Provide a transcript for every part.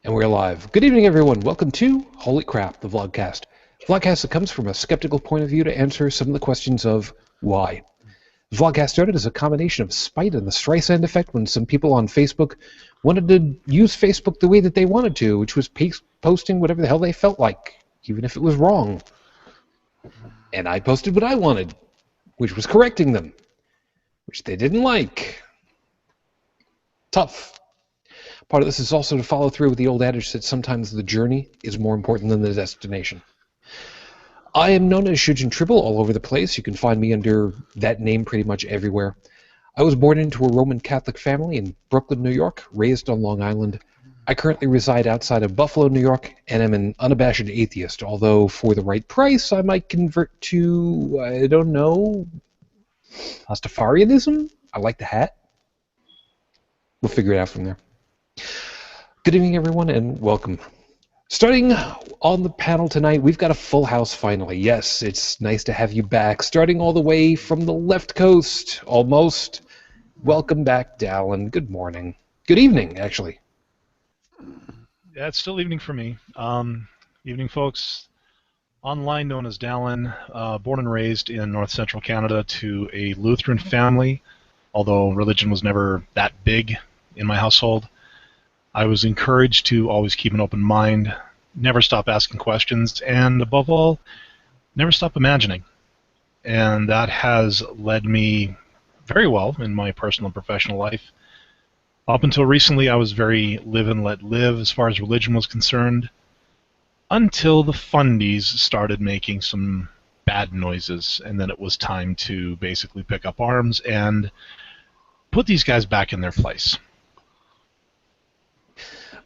And we're live. Good evening, everyone. Welcome to Holy Crap, the Vlogcast. Vlogcast that comes from a skeptical point of view to answer some of the questions of why. The Vlogcast started as a combination of spite and the Streisand effect when some people on Facebook wanted to use Facebook the way that they wanted to, which was posting whatever the hell they felt like, even if it was wrong. And I posted what I wanted, which was correcting them, which they didn't like. Tough. Part of this is also to follow through with the old adage that sometimes the journey is more important than the destination. I am known as Shujin all over the place. You can find me under that name pretty much everywhere. I was born into a Roman Catholic family in Brooklyn, New York, raised on Long Island. I currently reside outside of Buffalo, New York, and am an unabashed atheist, although for the right price I might convert to, I don't know, Rastafarianism? I like the hat. We'll figure it out from there. Good evening, everyone, and welcome. Starting on the panel tonight, we've got a full house finally. Yes, it's nice to have you back. Starting all the way from the left coast, almost. Welcome back, Dallin. Good morning. Good evening, actually. Yeah, it's still evening for me. Evening, folks. Online known as Dallin, born and raised in north central Canada to a Lutheran family, although religion was never that big in my household. I was encouraged to always keep an open mind, never stop asking questions, and above all, never stop imagining. And that has led me very well in my personal and professional life. Up until recently, I was very live and let live as far as religion was concerned, until the fundies started making some bad noises, and then it was time to basically pick up arms and put these guys back in their place.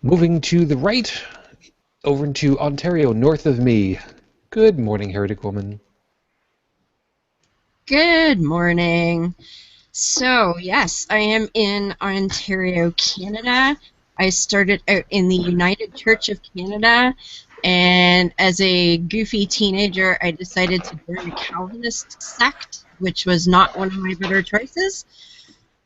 Moving to the right, over into Ontario, north of me. Good morning, Heretic Woman. Good morning. So, yes, I am in Ontario, Canada. I started out in the United Church of Canada, and as a goofy teenager, I decided to join a Calvinist sect, which was not one of my better choices.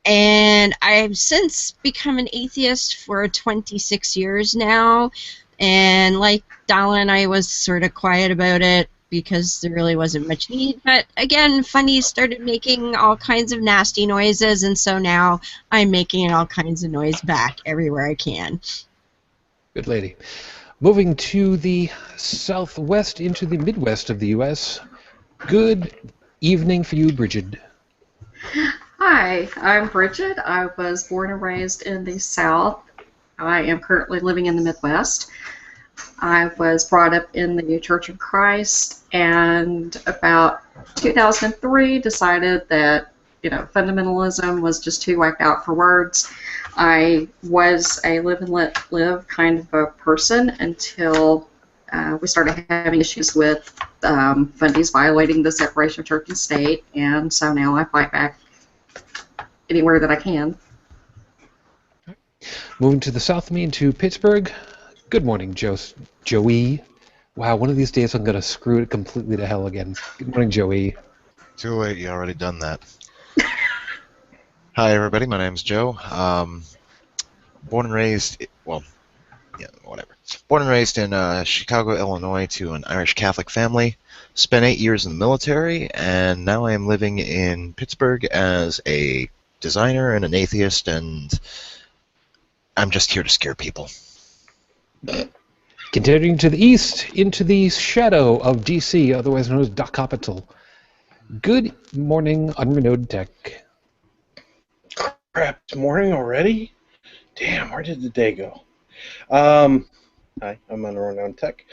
And I've since become an atheist for 26 years now, and like Dallin, I was sort of quiet about it because there really wasn't much need, but again, fundies started making all kinds of nasty noises, and so now I'm making all kinds of noise back everywhere I can. Good lady. Moving to the southwest into the Midwest of the U.S. Good evening for you, Bridget. Hi, I'm Bridget. I was born and raised in the South. I am currently living in the Midwest. I was brought up in the Church of Christ, and about 2003 decided that, fundamentalism was just too whacked out for words. I was a live and let live kind of a person until we started having issues with fundies violating the separation of church and state, and so now I fight back anywhere that I can. Moving to the south of me into Pittsburgh. Good morning, Joey. Wow, one of these days I'm going to screw it completely to hell again. Good morning, Joey. Too late, you already done that. Hi, everybody, my name's Joe. Born and raised, Born and raised in Chicago, Illinois to an Irish Catholic family. Spent 8 years in the military, and now I am living in Pittsburgh as a designer and an atheist, and I'm just here to scare people. Continuing to the east, into the shadow of DC, otherwise known as Doc Capital. Good morning, Unrenewed Tech. Crap, it's morning already? Damn, where did the day go? Hi, I'm Unrenewed Tech.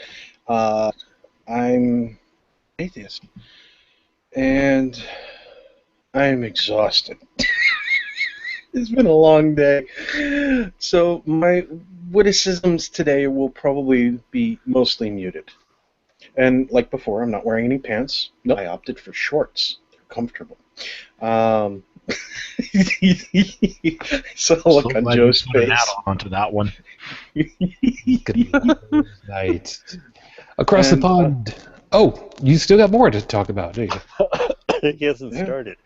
I'm atheist. And I'm exhausted. It's been a long day. So my witticisms today will probably be mostly muted. And like before, I'm not wearing any pants. No, I opted for shorts. They're comfortable. So look on Joe's face. Onto that one. Good night. Across the pond. Oh, you still got more to talk about, do you? He hasn't started.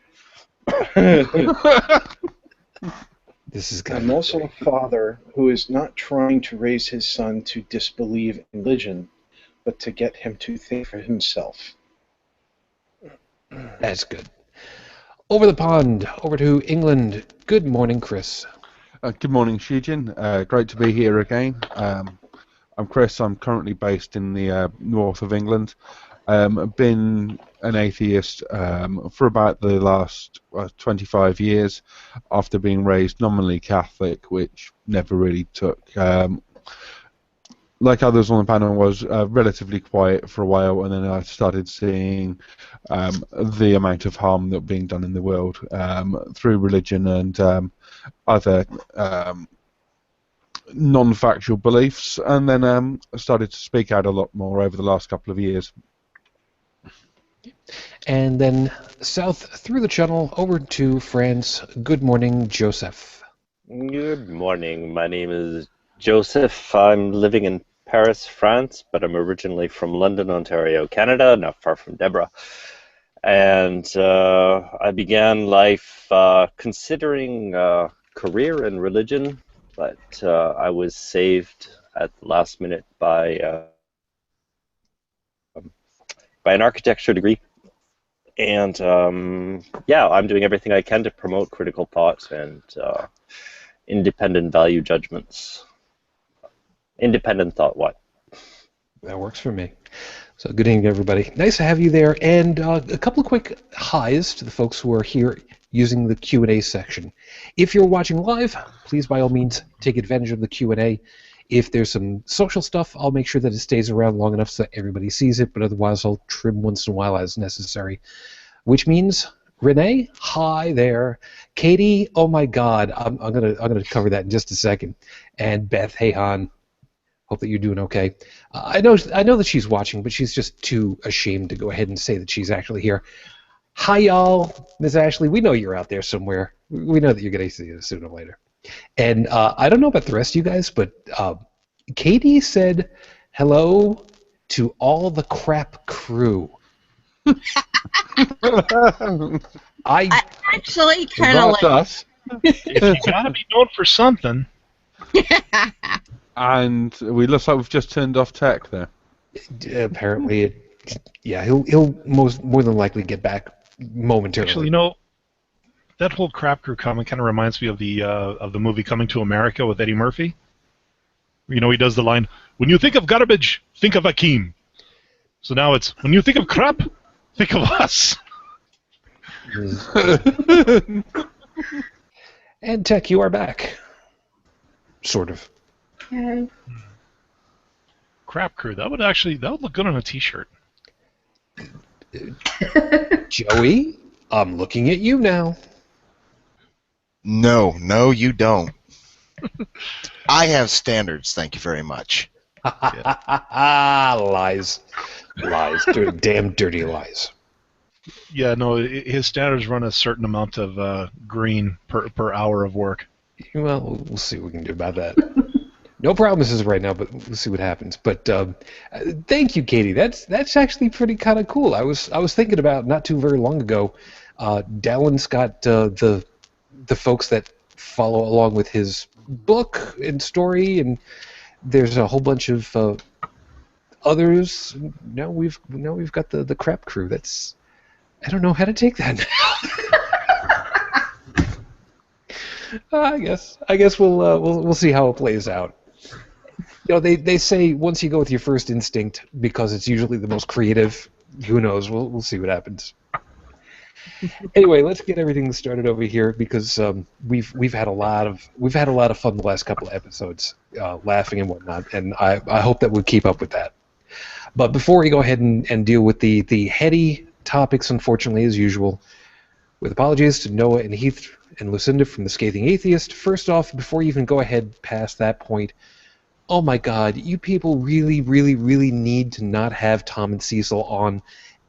This is I'm also a father who is not trying to raise his son to disbelieve in religion, but to get him to think for himself. That's good. Over the pond, over to England. Good morning, Chris. Good morning, Shujin. Great to be here again. I'm Chris. I'm currently based in the north of England. I've been an atheist for about the last 25 years after being raised nominally Catholic, which never really took. Like others on the panel, was relatively quiet for a while, and then I started seeing the amount of harm that being done in the world through religion and other non-factual beliefs, and then I started to speak out a lot more over the last couple of years. And then south through the channel over to France. Good morning, Joseph. Good morning. My name is Joseph. I'm living in Paris, France, but I'm originally from London, Ontario, Canada, not far from Deborah. And I began life considering career in religion, but I was saved at the last minute by an architecture degree. And yeah, I'm doing everything I can to promote critical thought and independent value judgments. Independent thought, what? That works for me. So good evening, everybody. Nice to have you there. And a couple of quick highs to the folks who are here using the Q&A section. If you're watching live, please by all means take advantage of the Q&A. If there's some social stuff, I'll make sure that it stays around long enough so that everybody sees it, but otherwise I'll trim once in a while as necessary. Which means, Renee, hi there. Katie, oh my God, I'm gonna cover that in just a second. And Beth, hey hon, hope that you're doing okay. I know that she's watching, but she's just too ashamed to go ahead and say that she's actually here. Hi y'all, Miss Ashley, we know you're out there somewhere. We know that you're gonna see us sooner or later. And I don't know about the rest of you guys, but Katie said hello to all the crap crew. I actually kind of That's like. us. If you gotta be known for something. And we look like we've just turned off tech there. Apparently, yeah, he'll more than likely get back momentarily. Actually, you know, that whole crap crew comment kind of reminds me of the movie Coming to America with Eddie Murphy. You know, he does the line, "When you think of garbage, think of Akeem." So now it's, when you think of crap, think of us. And Tech, you are back. Sort of. Okay. Crap crew. That would look good on a T-shirt. Joey, I'm looking at you now. No, you don't. I have standards, thank you very much. Lies. Damn dirty lies. Yeah, no, his standards run a certain amount of green per hour of work. Well, we'll see what we can do about that. No promises right now, but we'll see what happens. But thank you, Katie. That's actually pretty kind of cool. I was thinking about not too very long ago. Dallin's got the folks that follow along with his book and story, and there's a whole bunch of others. Now we've got the crap crew. That's, I don't know how to take that now. I guess we'll see how it plays out. You know, they say once you go with your first instinct, because it's usually the most creative. Who knows? We'll see what happens. Anyway, let's get everything started over here, because we've had a lot of fun the last couple of episodes, laughing and whatnot, and I hope that we'll keep up with that. But before we go ahead and deal with the heady topics, unfortunately, as usual, with apologies to Noah and Heath and Lucinda from The Scathing Atheist. First off, before you even go ahead past that point, oh my God, you people really, really, really need to not have Tom and Cecil on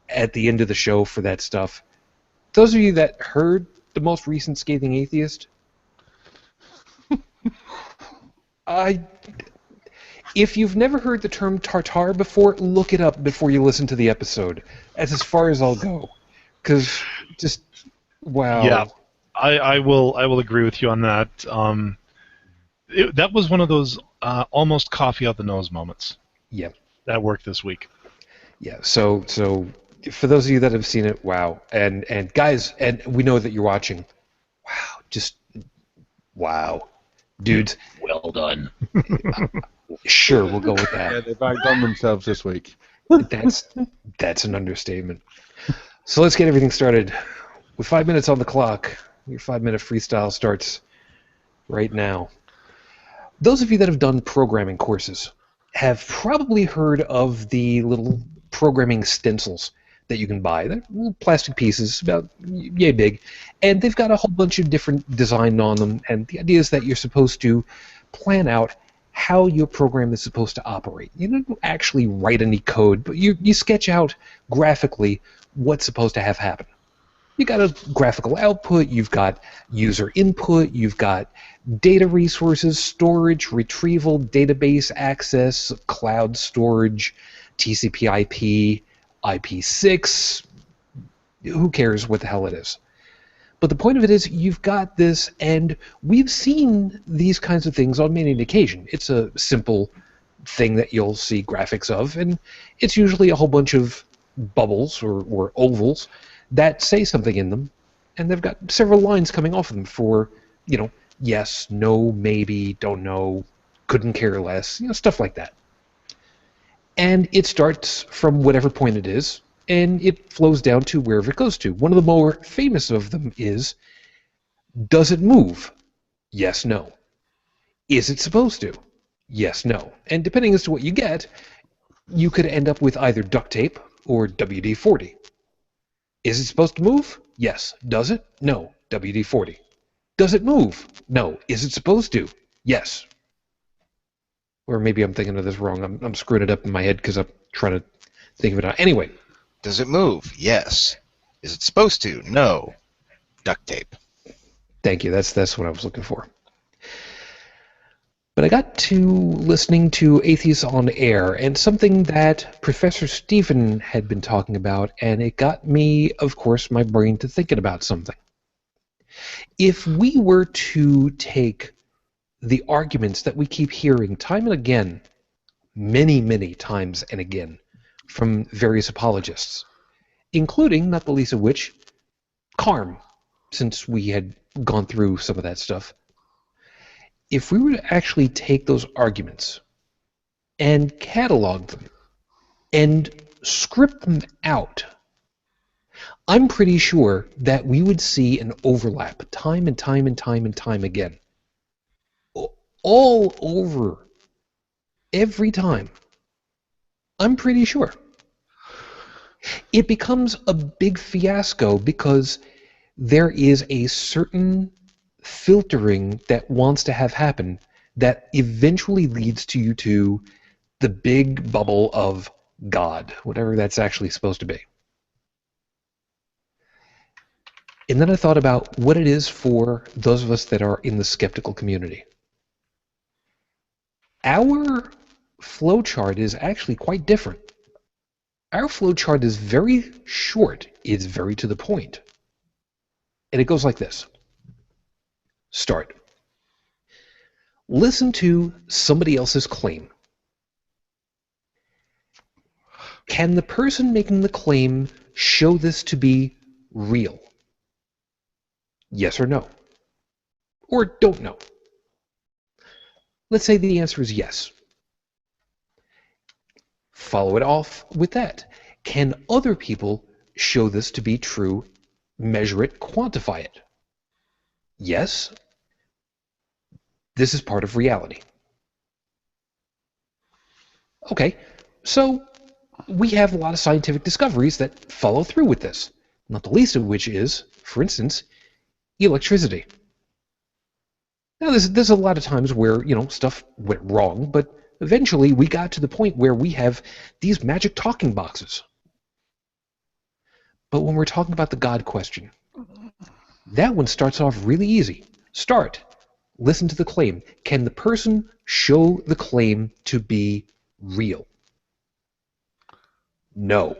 at the end of the show for that stuff. Those of you that heard the most recent Scathing Atheist, if you've never heard the term tartar before, look it up before you listen to the episode. That's as far as I'll go. Because just, wow. Yeah, I will agree with you on that. That was one of those almost coffee out the nose moments. Yeah. That worked this week. Yeah. So for those of you that have seen it, wow. And guys, and we know that you're watching. Wow. Just wow. Dudes. Well done. Sure, we'll go with Yeah, that. they've outdone themselves this week. That's an understatement. So let's get everything started. With 5 minutes on the clock, your 5-minute freestyle starts right now. Those of you that have done programming courses have probably heard of the little programming stencils that you can buy. They're little plastic pieces, about yay big, and they've got a whole bunch of different design on them, and the idea is that you're supposed to plan out how your program is supposed to operate. You don't actually write any code, but you sketch out graphically what's supposed to have happen. You got a graphical output, you've got user input, you've got data resources, storage, retrieval, database access, cloud storage, TCP/IP, IP6, who cares what the hell it is. But the point of it is you've got this, and we've seen these kinds of things on many an occasion. It's a simple thing that you'll see graphics of, and it's usually a whole bunch of bubbles or ovals that say something in them, and they've got several lines coming off of them for, yes, no, maybe, don't know, couldn't care less, stuff like that. And it starts from whatever point it is, and it flows down to wherever it goes to. One of the more famous of them is, does it move? Yes, no. Is it supposed to? Yes, no. And depending as to what you get, you could end up with either duct tape or WD-40. Is it supposed to move? Yes. Does it? No. WD-40. Does it move? No. Is it supposed to? Yes. Or maybe I'm thinking of this wrong. I'm screwing it up in my head because I'm trying to think of it out. Anyway. Does it move? Yes. Is it supposed to? No. Duct tape. Thank you. That's what I was looking for. But I got to listening to Atheists On Air and something that Professor Stephen had been talking about, and it got me, of course, my brain to thinking about something. If we were to take the arguments that we keep hearing time and again, many, many times and again, from various apologists, including, not the least of which, Carm, since we had gone through some of that stuff, if we were to actually take those arguments and catalog them and script them out, I'm pretty sure that we would see an overlap time and time and time and time again. All over. Every time. I'm pretty sure. It becomes a big fiasco because there is a certain filtering that wants to have happen that eventually leads to you to the big bubble of God, whatever that's actually supposed to be. And then I thought about what it is for those of us that are in the skeptical community. Our flowchart is actually quite different. Our flowchart is very short. It's very to the point. And it goes like this. Start. Listen to somebody else's claim. Can the person making the claim show this to be real? Yes or no? Or don't know? Let's say the answer is yes. Follow it off with that. Can other people show this to be true, measure it, quantify it? Yes. This is part of reality. Okay, so we have a lot of scientific discoveries that follow through with this, not the least of which is, for instance, electricity. Now, there's a lot of times where, stuff went wrong, but eventually we got to the point where we have these magic talking boxes. But when we're talking about the God question, that one starts off really easy. Start. Listen to the claim. Can the person show the claim to be real? No.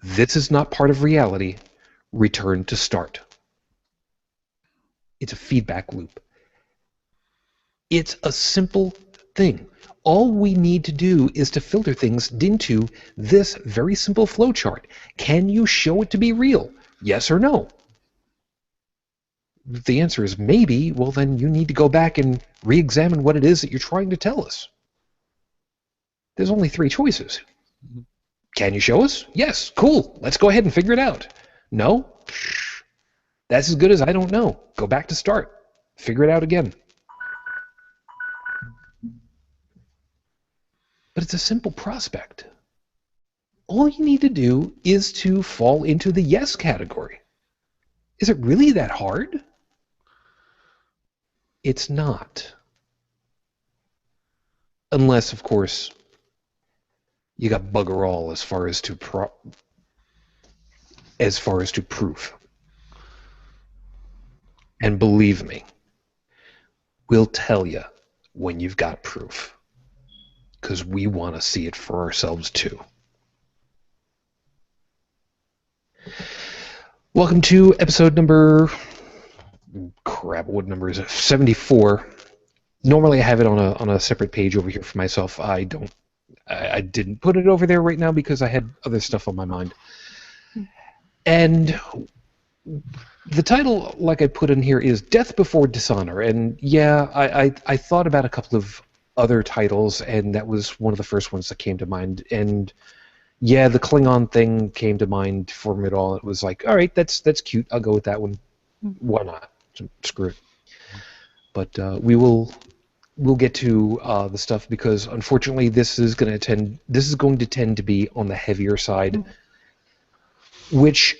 This is not part of reality. Return to start. It's a feedback loop. It's a simple thing. All we need to do is to filter things into this very simple flowchart. Can you show it to be real? Yes or no? If the answer is maybe, well then you need to go back and re-examine what it is that you're trying to tell us. There's only 3 choices. Can you show us? Yes, cool. Let's go ahead and figure it out. No? That's as good as I don't know. Go back to start. Figure it out again. But it's a simple prospect. All you need to do is to fall into the yes category. Is it really that hard? It's not. Unless, of course, you got bugger all as far as to proof. And believe me, we'll tell you when you've got proof. Because we want to see it for ourselves too. Welcome to episode number... Crap, what number is it? 74. Normally I have it on a separate page over here for myself. I didn't put it over there right now because I had other stuff on my mind. And the title, like I put in here, is Death Before Dishonour. And yeah, I thought about a couple of other titles, and that was one of the first ones that came to mind. And yeah, the Klingon thing came to mind for it all. It was like, all right, that's cute. I'll go with that one. Why not? Screw it. But we'll get to the stuff because unfortunately this is going to tend to be on the heavier side, which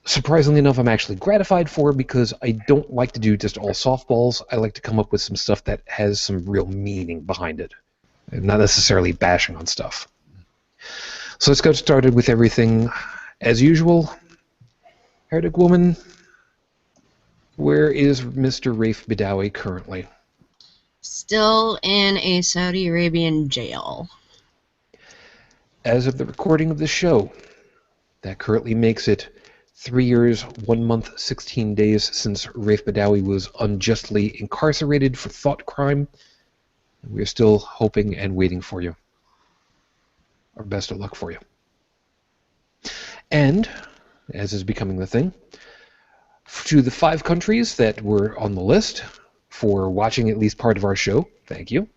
surprisingly enough I'm actually gratified for because I don't like to do just all softballs. I like to come up with some stuff that has some real meaning behind it, and not necessarily bashing on stuff. So let's get started with everything as usual. Heretic Woman, where is Mr. Rafe Badawi currently? Still in a Saudi Arabian jail. As of the recording of the show, that currently makes it 3 years, 1 month, 16 days since Rafe Badawi was unjustly incarcerated for thought crime. We're still hoping and waiting for you. Our best of luck for you. And, as is becoming the thing, to the 5 countries that were on the list for watching at least part of our show, thank you.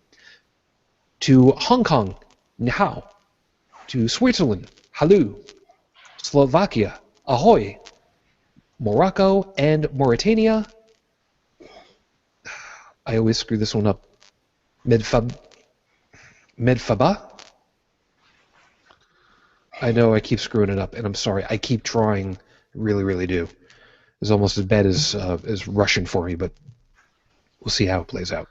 To Hong Kong, ni hao. To Switzerland, halu. Slovakia, ahoy. Morocco and Mauritania, I always screw this one up. Medfaba? I know I keep screwing it up, and I'm sorry. I keep trying, really, really do. It's almost as bad as Russian for me, but we'll see how it plays out.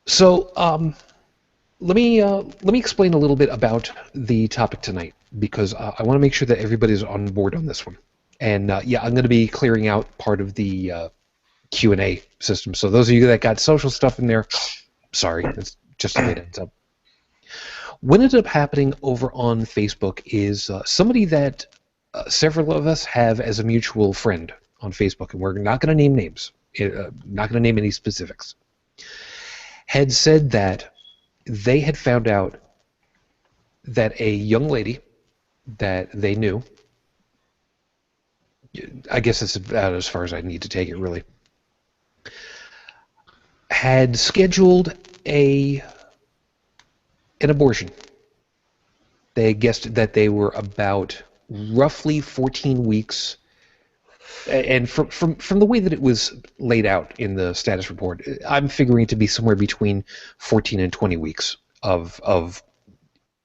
So let me explain a little bit about the topic tonight because I want to make sure that everybody's on board on this one. And yeah, I'm going to be clearing out part of the Q&A system. So those of you that got social stuff in there, sorry, it's just the way it ends up. What ended up happening over on Facebook is somebody that several of us have as a mutual friend on Facebook, and we're not going to name names, not going to name any specifics, had said that they had found out that a young lady that they knew, I guess that's about as far as I need to take it, really, had scheduled an abortion. They guessed that they were about roughly 14 weeks, and from the way that it was laid out in the status report, I'm figuring it to be somewhere between 14 and 20 weeks of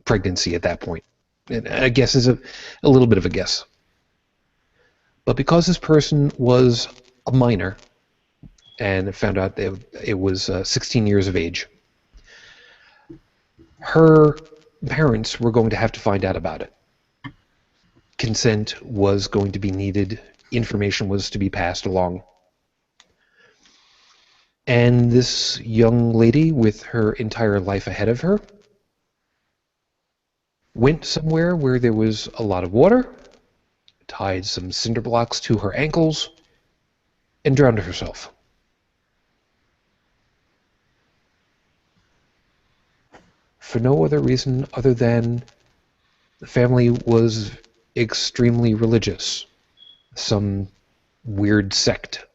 pregnancy at that point. And I guess is a little bit of a guess. But because this person was a minor and found out that it was 16 years of age, her parents were going to have to find out about it. Consent was going to be needed. Information was to be passed along. And this young lady, with her entire life ahead of her, went somewhere where there was a lot of water, tied some cinder blocks to her ankles, and drowned herself. For no other reason other than the family was extremely religious. Some weird sect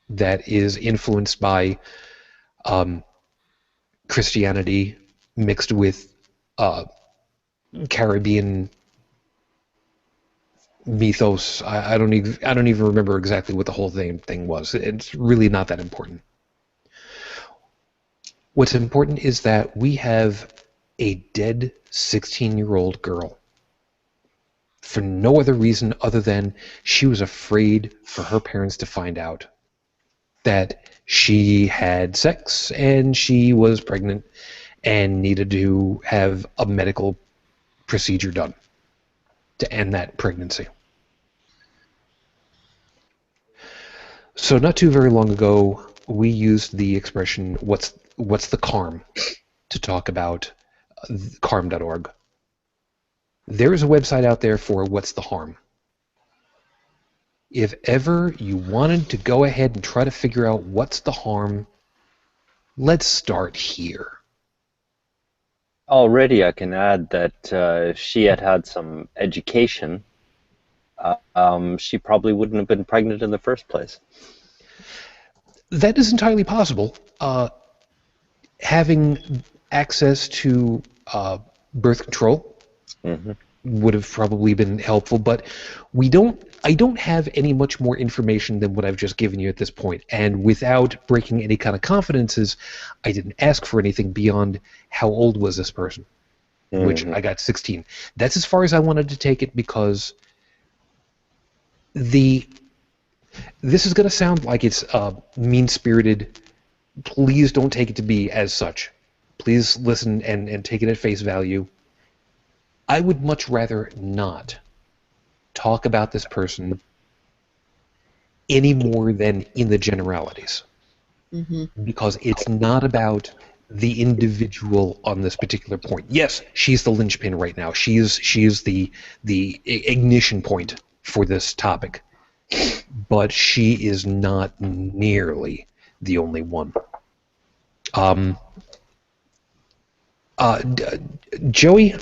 that is influenced by Christianity mixed with Caribbean mythos. I don't even remember exactly what the whole thing was. It's really not that important. What's important is that we have a dead 16-year-old girl for no other reason other than she was afraid for her parents to find out that she had sex and she was pregnant and needed to have a medical procedure done to end that pregnancy. So not too very long ago, we used the expression, what's the CARM, to talk about carm.org. There is a website out there for what's the harm. If ever you wanted to go ahead and try to figure out what's the harm, let's start here. Already I can add that if she had had some education, she probably wouldn't have been pregnant in the first place. That is entirely possible. Having access to birth control would have probably been helpful, but I don't have any much more information than what I've just given you at this point. And without breaking any kind of confidences, I didn't ask for anything beyond how old was this person, which I got 16. That's as far as I wanted to take it, because this is going to sound like it's mean-spirited. Please don't take it to be as such. Please listen and take it at face value. I would much rather not talk about this person any more than in the generalities. Because it's not about the individual on this particular point. Yes, she's the linchpin right now. She is the ignition point for this topic. But she is not nearly the only one. Joey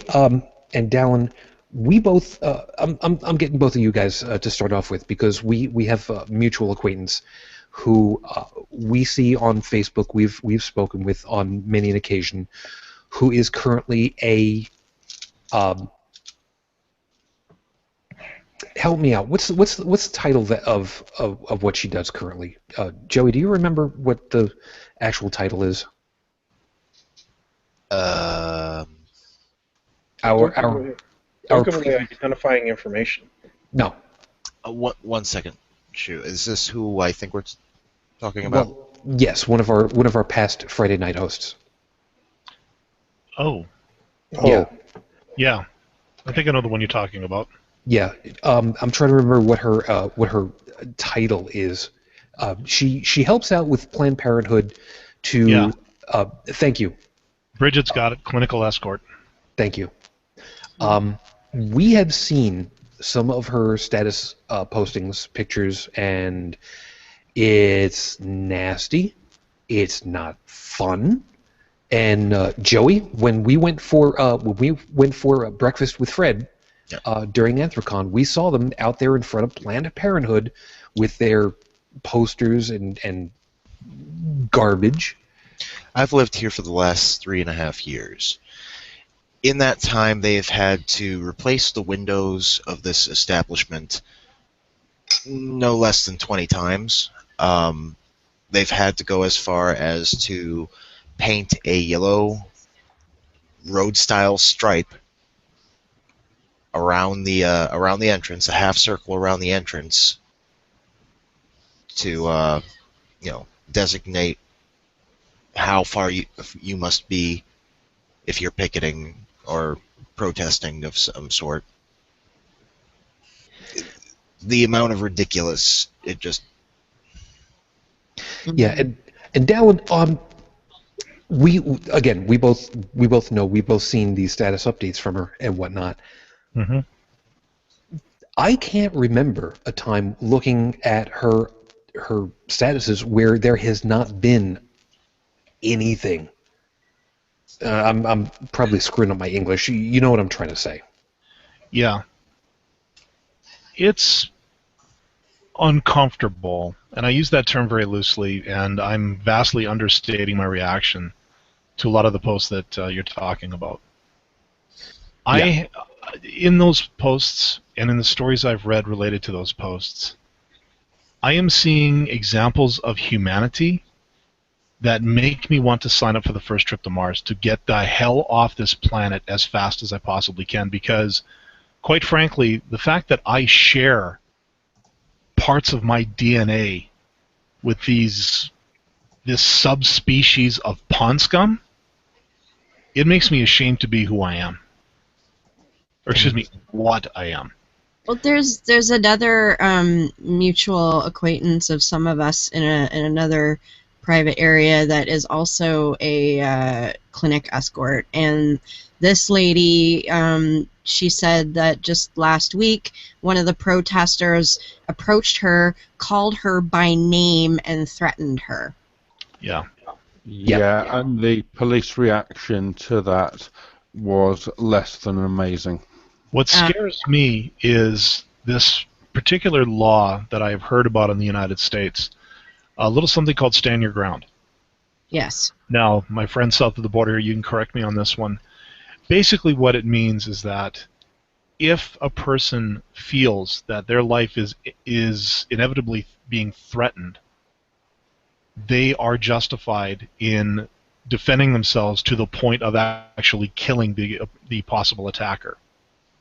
and Dallin, we both. I'm getting both of you guys to start off with, because we have a mutual acquaintance who we see on Facebook. We've spoken with on many an occasion, who is currently a. Help me out. What's the title of what she does currently? Joey, do you remember what the actual title is? Identifying information. No. One second. Shoot, is this who I think we're talking about? Well, yes, one of our past Friday night hosts. Oh. Yeah. Yeah. I think I know the one you're talking about. Yeah. I'm trying to remember what her title is. She helps out with Planned Parenthood to. Yeah. Thank you. Bridget's got it. Clinical escort. Thank you. We have seen some of her status postings, pictures, and it's nasty. It's not fun. And Joey, when we went for breakfast with Fred during Anthrocon, we saw them out there in front of Planned Parenthood with their posters and garbage. I've lived here for the last 3.5 years. In that time, they've had to replace the windows of this establishment no less than 20 times. They've had to go as far as to paint a yellow road-style stripe around the entrance, a half circle around the entrance, to designate how far you must be if you're picketing or protesting of some sort. The amount of ridiculous, it just... Yeah, and Dallin, we both know, we both seen these status updates from her and whatnot. I can't remember a time looking at her her statuses where there has not been anything. I'm probably screwing up my English. You know what I'm trying to say. Yeah. It's uncomfortable, and I use that term very loosely, and I'm vastly understating my reaction to a lot of the posts that you're talking about. Yeah. In those posts and in the stories I've read related to those posts, I am seeing examples of humanity that make me want to sign up for the first trip to Mars, to get the hell off this planet as fast as I possibly can, because, quite frankly, the fact that I share parts of my DNA with this subspecies of pond scum, it makes me ashamed to be who I am. Or excuse me, what I am. Well, there's another mutual acquaintance of some of us in another private area that is also a clinic escort, and this lady, she said that just last week one of the protesters approached her, called her by name, and threatened her. Yeah. Yeah, and the police reaction to that was less than amazing. What scares me is this particular law that I have heard about in the United States, a little something called Stand Your Ground. Yes. Now, my friend south of the border, you can correct me on this one. Basically what it means is that if a person feels that their life is inevitably being threatened, they are justified in defending themselves to the point of actually killing the possible attacker.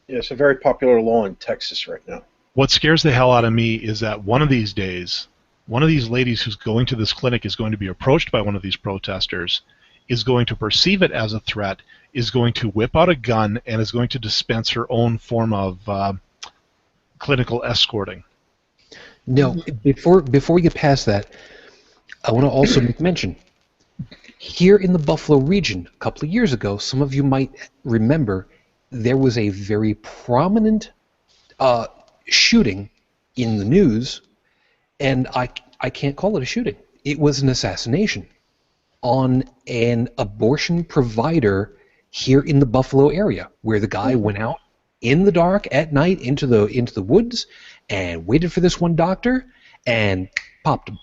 Yeah, it's a very popular law in Texas right now. What scares the hell out of me is that one of these days, one of these ladies who's going to this clinic is going to be approached by one of these protesters, is going to perceive it as a threat, is going to whip out a gun, and is going to dispense her own form of clinical escorting. No, before we get past that, I want to also make mention. Here in the Buffalo region, a couple of years ago, some of you might remember, there was a very prominent shooting in the news, and I can't call it a shooting. It was an assassination on an abortion provider here in the Buffalo area, where the guy went out in the dark at night into the woods and waited for this one doctor and popped him.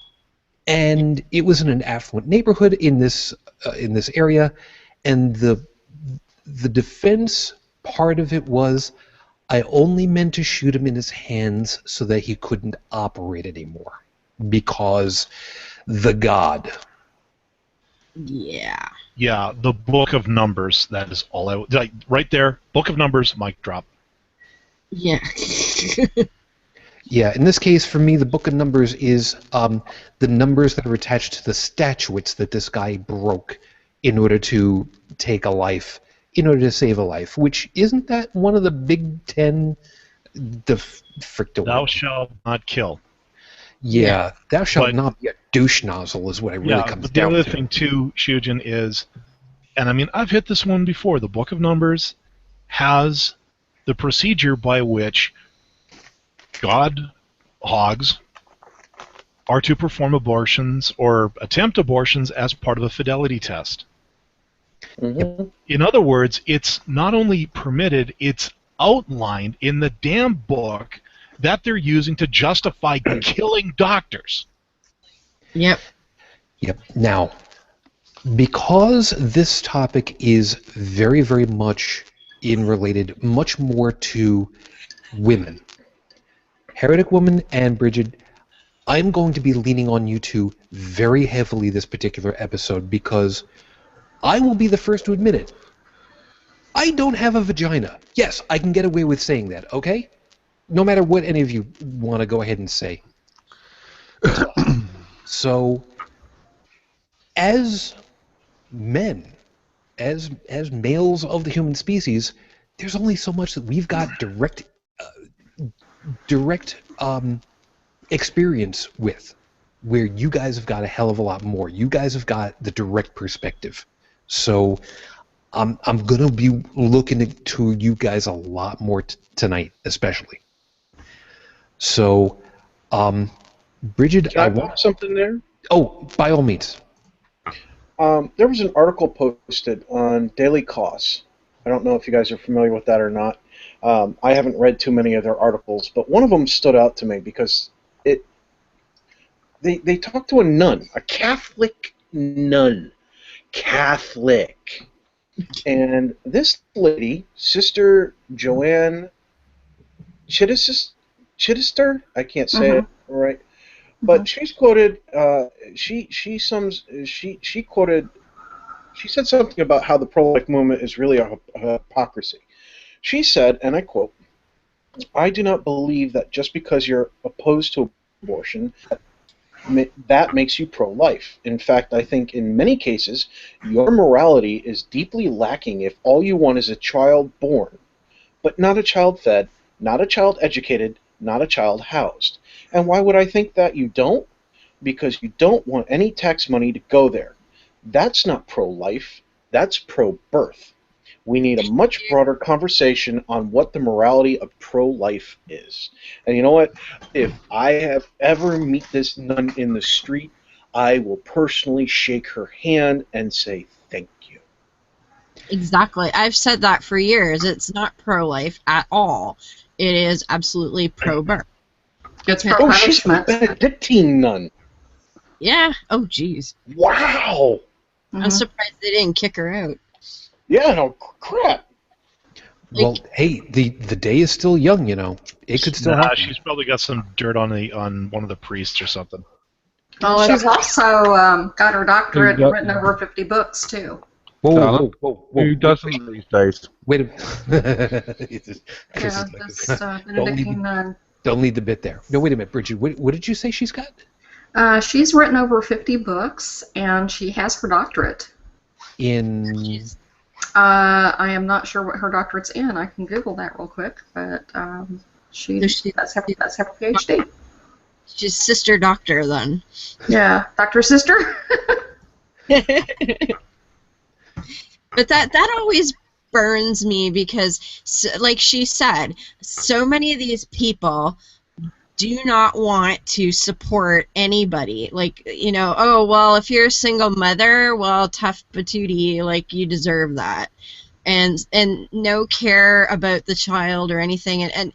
And it was in an affluent neighborhood in this area, and the defense part of it was, I only meant to shoot him in his hands so that he couldn't operate anymore, because the God. Yeah. Yeah, the Book of Numbers. That is all I like. Right there, Book of Numbers, mic drop. Yeah. Yeah, in this case, for me, the Book of Numbers is the numbers that are attached to the statutes that this guy broke in order to take a life, in order to save a life. Which, isn't that one of the Big Ten? Thou shalt not kill. Yeah, thou shalt not be a douche nozzle is what it really comes but down to. the other thing too, Shujin, is, and I mean, I've hit this one before, the Book of Numbers has the procedure by which God hogs are to perform abortions or attempt abortions as part of a fidelity test. Mm-hmm. In other words, it's not only permitted, it's outlined in the damn book that they're using to justify killing doctors. Yep. Yep. Now, because this topic is very, very much related much more to women, Heretic Woman and Bridget, I'm going to be leaning on you two very heavily this particular episode, because I will be the first to admit it. I don't have a vagina. Yes, I can get away with saying that, okay? No matter what any of you want to go ahead and say. So, as men, as males of the human species, there's only so much that we've got direct experience with, where you guys have got a hell of a lot more. You guys have got the direct perspective. So I'm going to be looking to you guys a lot more tonight, especially. So Bridget, Can I put something there? Oh, by all means. There was an article posted on Daily Costs. I don't know if you guys are familiar with that or not. I haven't read too many of their articles, but one of them stood out to me because they talked to a nun, a Catholic nun. Catholic. And this lady, Sister Joanne Chittister, I can't say it right, but she's quoted. She said something about how the pro-life movement is really a hypocrisy. She said, and I quote, "I do not believe that just because you're opposed to abortion, that makes you pro-life. In fact, I think in many cases, your morality is deeply lacking if all you want is a child born, but not a child fed, not a child educated, not a child housed. And why would I think that you don't? Because you don't want any tax money to go there. That's not pro-life, that's pro-birth. We need a much broader conversation on what the morality of pro-life is." And you know what? If I have ever meet this nun in the street, I will personally shake her hand and say thank you. Exactly. I've said that for years. It's not pro-life at all. It is absolutely pro-birth. It's Oh, she's a pro-punishment. Benedictine nun. Yeah. Oh, jeez. Wow. I'm surprised they didn't kick her out. Yeah, no crap. Well, hey, the day is still young, you know. It could still happen. She's probably got some dirt on one of the priests or something. Well, she's also got her doctorate and written over 50 books, too. Whoa. Who doesn't these days? Wait a minute. Yeah, this Benedictine nun. Don't lead the bit there. No, wait a minute, Bridget. What did you say she's got? She's written over 50 books, and she has her doctorate. In... I am not sure what her doctorate's in. I can Google that real quick, but that's her PhD. She's sister doctor, then. Yeah, Dr. Sister. But that always burns me because, like she said, so many of these people do not want to support anybody. Like, you know, oh, well, if you're a single mother, well, tough patootie, like, you deserve that. And no care about the child or anything. And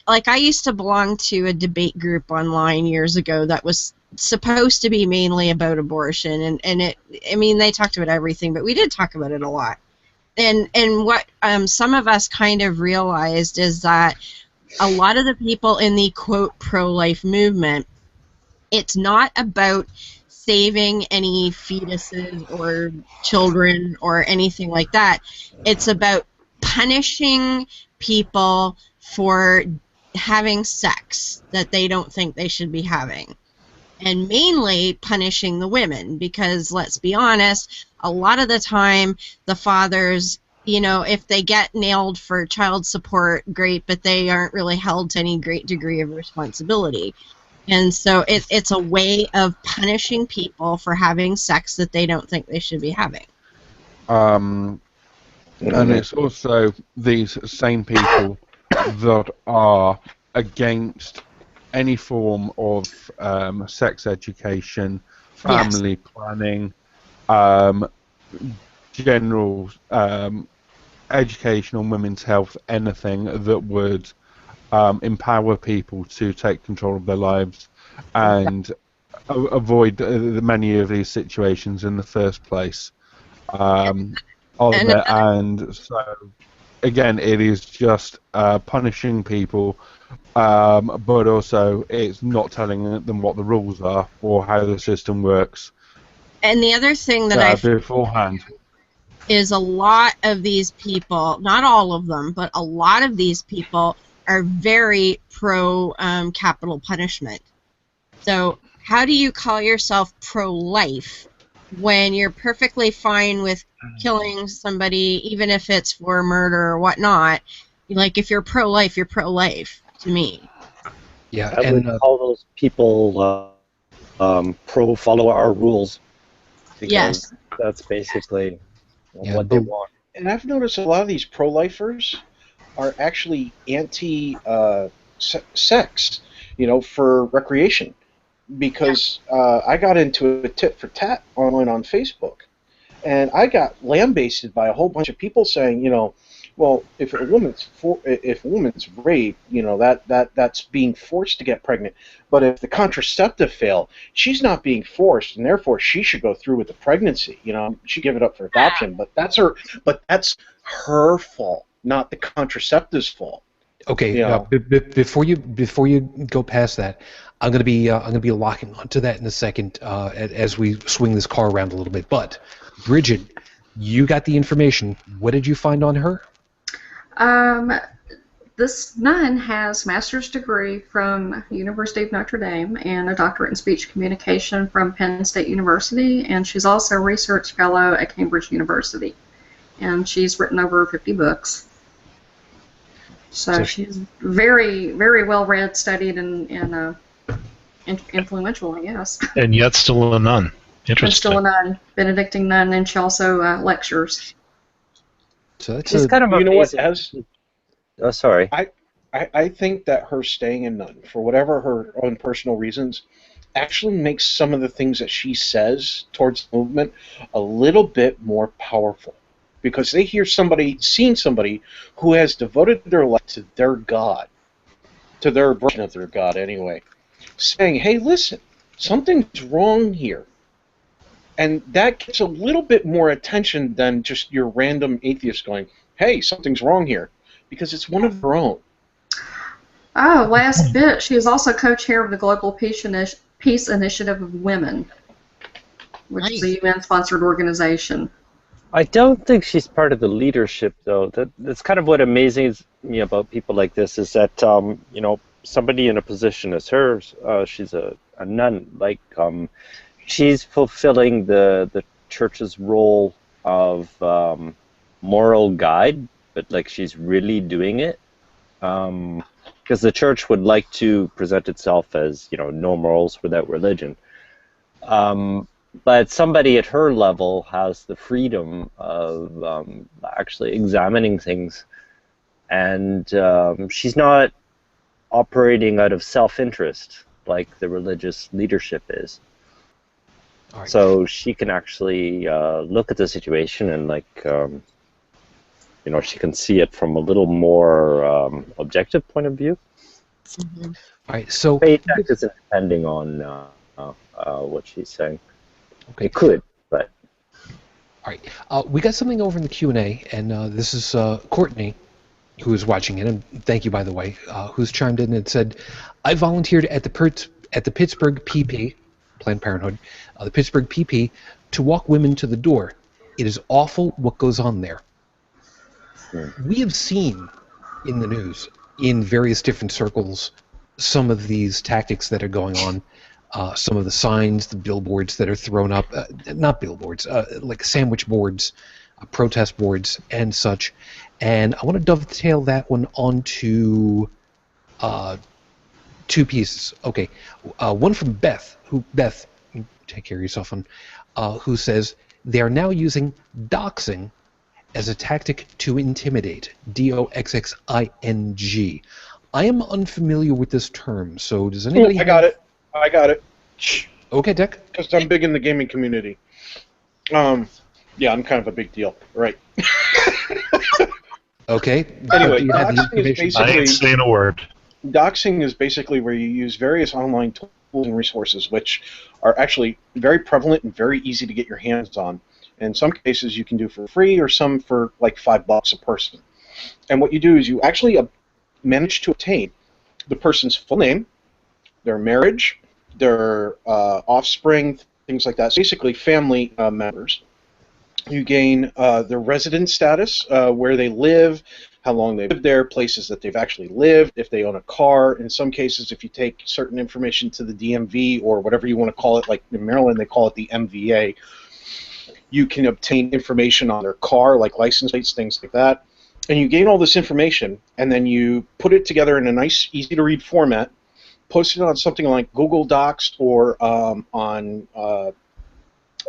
like, I used to belong to a debate group online years ago that was supposed to be mainly about abortion, and they talked about everything, but we did talk about it a lot. And what some of us kind of realized is that a lot of the people in the quote pro-life movement, it's not about saving any fetuses or children or anything like that. It's about punishing people for having sex that they don't think they should be having. And mainly punishing the women, because let's be honest, a lot of the time the fathers, you know, if they get nailed for child support, great, but they aren't really held to any great degree of responsibility. And so it's a way of punishing people for having sex that they don't think they should be having. And it's also these same people that are against any form of sex education, family planning, general education on women's health, anything that would empower people to take control of their lives and avoid many of these situations in the first place. And so, again, it is just punishing people, but also it's not telling them what the rules are or how the system works. And the other thing that beforehand is a lot of these people, not all of them, but a lot of these people are very pro capital punishment. So how do you call yourself pro-life when you're perfectly fine with killing somebody, even if it's for murder or whatnot? Like, if you're pro-life, you're pro-life, to me. Yeah, I would call those people pro-follow our rules. Because that's basically what they want. And I've noticed a lot of these pro-lifers are actually anti-sex, you know, for recreation. because I got into a tit for tat online on Facebook, and I got lambasted by a whole bunch of people saying, well, if a woman's raped, that's being forced to get pregnant. But if the contraceptive fail, she's not being forced, and therefore she should go through with the pregnancy. She give it up for adoption, but that's her fault, not the contraceptive's fault. Okay, now, before you go past that, I'm gonna be locking onto that in a second as we swing this car around a little bit. But Bridget, you got the information. What did you find on her? This nun has a master's degree from University of Notre Dame and a doctorate in speech communication from Penn State University, and she's also a research fellow at Cambridge University. And she's written over 50 books. So she's very, very well read, studied, and influential, I guess. And yet still a nun. Interesting. And still a nun, Benedictine nun, and she also lectures. So that's She's kind of amazing. You know what? Oh, sorry. I think that her staying a nun, for whatever her own personal reasons, actually makes some of the things that she says towards the movement a little bit more powerful. Because they hear seeing somebody who has devoted their life to their God, to their version of their God anyway, saying, hey, listen, something's wrong here. And that gets a little bit more attention than just your random atheist going, hey, something's wrong here, because it's one of their own. Oh, last bit, she is also co-chair of the Global Peace Initiative of Women, which is a UN-sponsored organization. I don't think she's part of the leadership, though. That's kind of what amazes me about people like this is that, somebody in a position as hers, she's a nun, she's fulfilling the church's role of moral guide, but she's really doing it. Because the church would like to present itself as, no morals without religion. But somebody at her level has the freedom of actually examining things, and she's not operating out of self-interest like the religious leadership is. Right. So she can actually look at the situation and she can see it from a little more objective point of view. Mm-hmm. All right, so faith isn't depending on what she's saying. Okay. It could, but all right. We got something over in the Q&A, and this is Courtney, who is watching it, and thank you, by the way, who's chimed in and said, I volunteered at the Pittsburgh PP, Planned Parenthood, the Pittsburgh PP, to walk women to the door. It is awful what goes on there. We have seen in the news, in various different circles, some of these tactics that are going on, some of the signs, the billboards that are thrown up, not billboards, like sandwich boards, protest boards, and such. And I want to dovetail that one onto two pieces. Okay, one from Beth, take care of yourself, who says, they are now using doxing as a tactic to intimidate, DOXXING. I am unfamiliar with this term, so does anybody I got it. Okay, Dick. Because I'm big in the gaming community. Yeah, I'm kind of a big deal. Right. Okay. Anyway, I ain't saying a word. Doxing is basically where you use various online tools and resources, which are actually very prevalent and very easy to get your hands on. In some cases, you can do for free, or some for like $5 a person. And what you do is you actually manage to obtain the person's full name, their marriage, their offspring, things like that. So basically, family members. You gain their resident status, where they live, how long they've lived there, places that they've actually lived, if they own a car. In some cases, if you take certain information to the DMV or whatever you want to call it, like in Maryland they call it the MVA, you can obtain information on their car, like license plates, things like that. And you gain all this information, and then you put it together in a nice, easy-to-read format, post it on something like Google Docs or on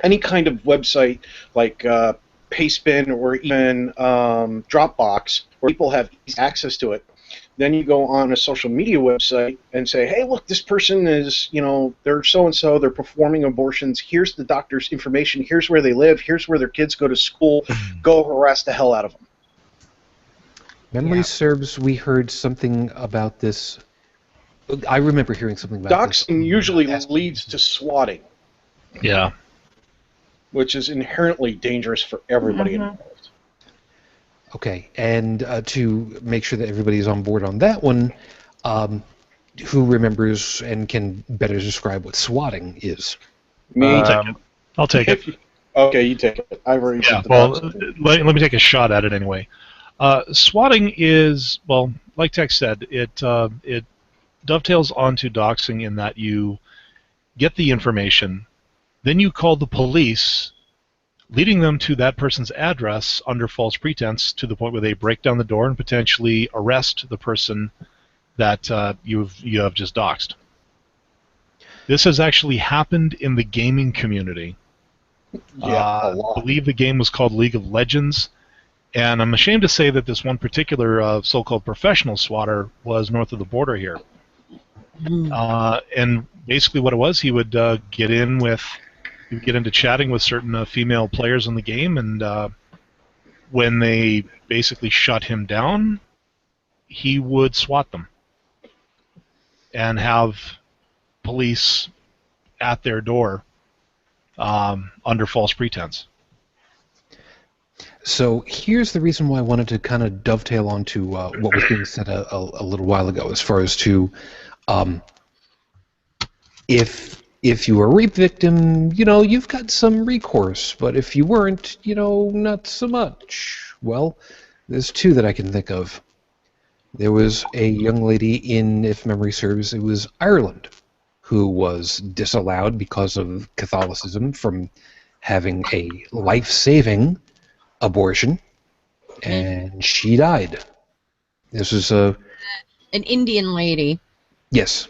any kind of website like Pastebin or even Dropbox, where people have easy access to it. Then you go on a social media website and say, hey, look, this person is, they're so-and-so, they're performing abortions. Here's the doctor's information. Here's where they live. Here's where their kids go to school. Go harass the hell out of them. Memory serves, we heard something about this. I remember hearing something about this. Doxing usually leads to swatting. Yeah. Which is inherently dangerous for everybody involved. Okay, and to make sure that everybody's on board on that one, who remembers and can better describe what swatting is? Me. I'll take it. Okay, you take it. I've already said the let me take a shot at it anyway. Swatting is, well, like Tex said, it dovetails onto doxing in that you get the information, then you call the police, leading them to that person's address under false pretense to the point where they break down the door and potentially arrest the person that you have just doxed. This has actually happened in the gaming community. Yeah, a lot. I believe the game was called League of Legends, and I'm ashamed to say that this one particular so-called professional swatter was north of the border here. And basically what it was, he would get into chatting with certain female players in the game, and when they basically shut him down, he would swat them and have police at their door under false pretense. So here's the reason why I wanted to kind of dovetail onto what was being said a little while ago, as far as to if you were a rape victim, you've got some recourse, but if you weren't, not so much. Well, there's two that I can think of. There was a young lady in, if memory serves, it was Ireland, who was disallowed because of Catholicism from having a life-saving abortion, and she died. This was an Indian lady. Yes.